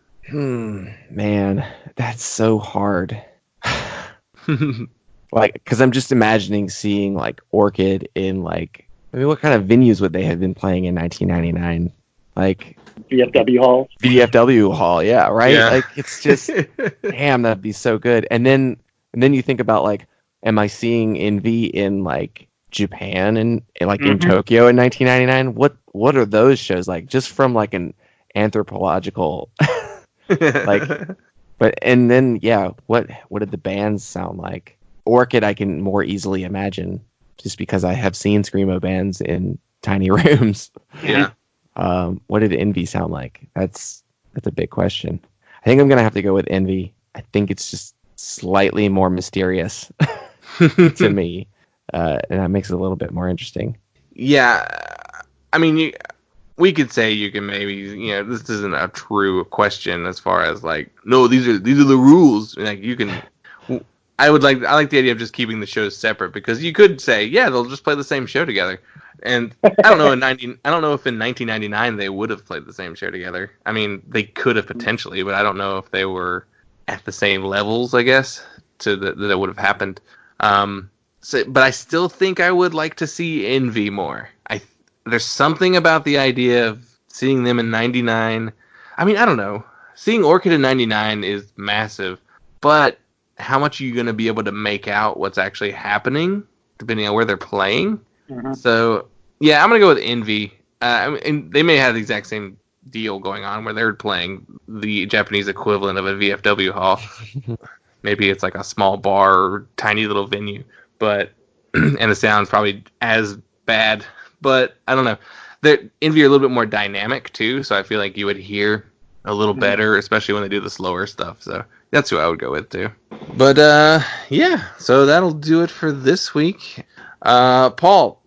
S4: Man, that's so hard. Like, because I'm just imagining seeing like Orchid in like, I mean, what kind of venues would they have been playing in 1999? Like
S5: VFW Hall,
S4: yeah, right.
S1: Yeah.
S4: Like it's just, damn, that'd be so good. And then you think about like, am I seeing Envy in like Japan and like in Tokyo in 1999? What are those shows like? Just from like an anthropological, like, but and then what did the bands sound like? Orchid, I can more easily imagine, just because I have seen screamo bands in tiny rooms.
S1: Yeah.
S4: What did Envy sound like? That's a big question. I think I'm gonna have to go with Envy. I think it's just slightly more mysterious to me, and that makes it a little bit more interesting.
S1: Yeah, I mean, we could say you can maybe, this isn't a true question as far as like, no, these are the rules. Like you can. I like the idea of just keeping the shows separate, because you could say, yeah, they'll just play the same show together. And I don't know if in 1999 they would have played the same show together. I mean, they could have potentially, but I don't know if they were at the same levels, I guess, that would have happened. But I still think I would like to see Envy more. There's something about the idea of seeing them in 99. I mean, I don't know. Seeing Orchid in 99 is massive, but how much are you going to be able to make out what's actually happening, depending on where they're playing? Mm-hmm. So, yeah, I'm going to go with Envy. And they may have the exact same deal going on where they're playing the Japanese equivalent of a VFW hall. Maybe it's like a small bar or tiny little venue, but and the sound's probably as bad. But I don't know. Envy are a little bit more dynamic too, so I feel like you would hear a little better, especially when they do the slower stuff. So that's who I would go with too. But yeah, so that'll do it for this week. Paul,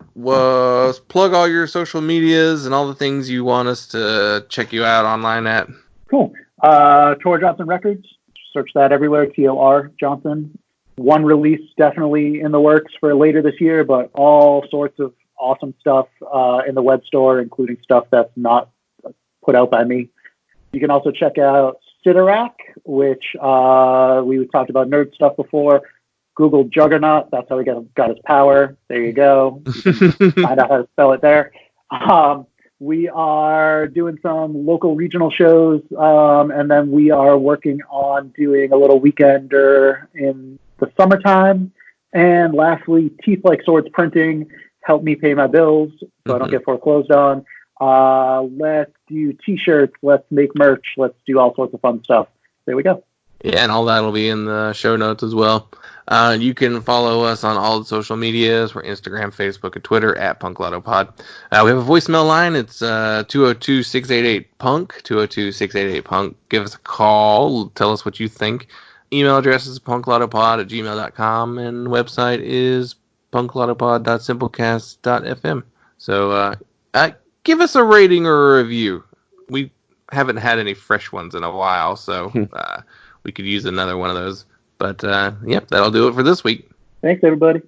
S1: plug all your social medias and all the things you want us to check you out online at.
S5: Cool. Tor Johnson Records. Search that everywhere. Tor Johnson. One release definitely in the works for later this year, but all sorts of awesome stuff in the web store, including stuff that's not put out by me. You can also check out Cyttorak, which we talked about nerd stuff before. Google Juggernaut. That's how he got his power. There you go. You can find out how to spell it there. We are doing some local regional shows, and then we are working on doing a little weekender in the summertime. And lastly, Teeth Like Swords Printing. Help me pay my bills so I don't get foreclosed on. Let's do T-shirts. Let's make merch. Let's do all sorts of fun stuff. There we go.
S1: Yeah, and all that will be in the show notes as well. You can follow us on all the social medias. We're Instagram, Facebook, and Twitter at PunkLottoPod. We have a voicemail line. It's 202-688-PUNK, 202-688-PUNK. Give us a call. Tell us what you think. Email address is punklottopod@gmail.com, and website is punklottopod.simplecast.fm. So give us a rating or a review. We haven't had any fresh ones in a while, so we could use another one of those. But, yep, that'll do it for this week.
S5: Thanks, everybody.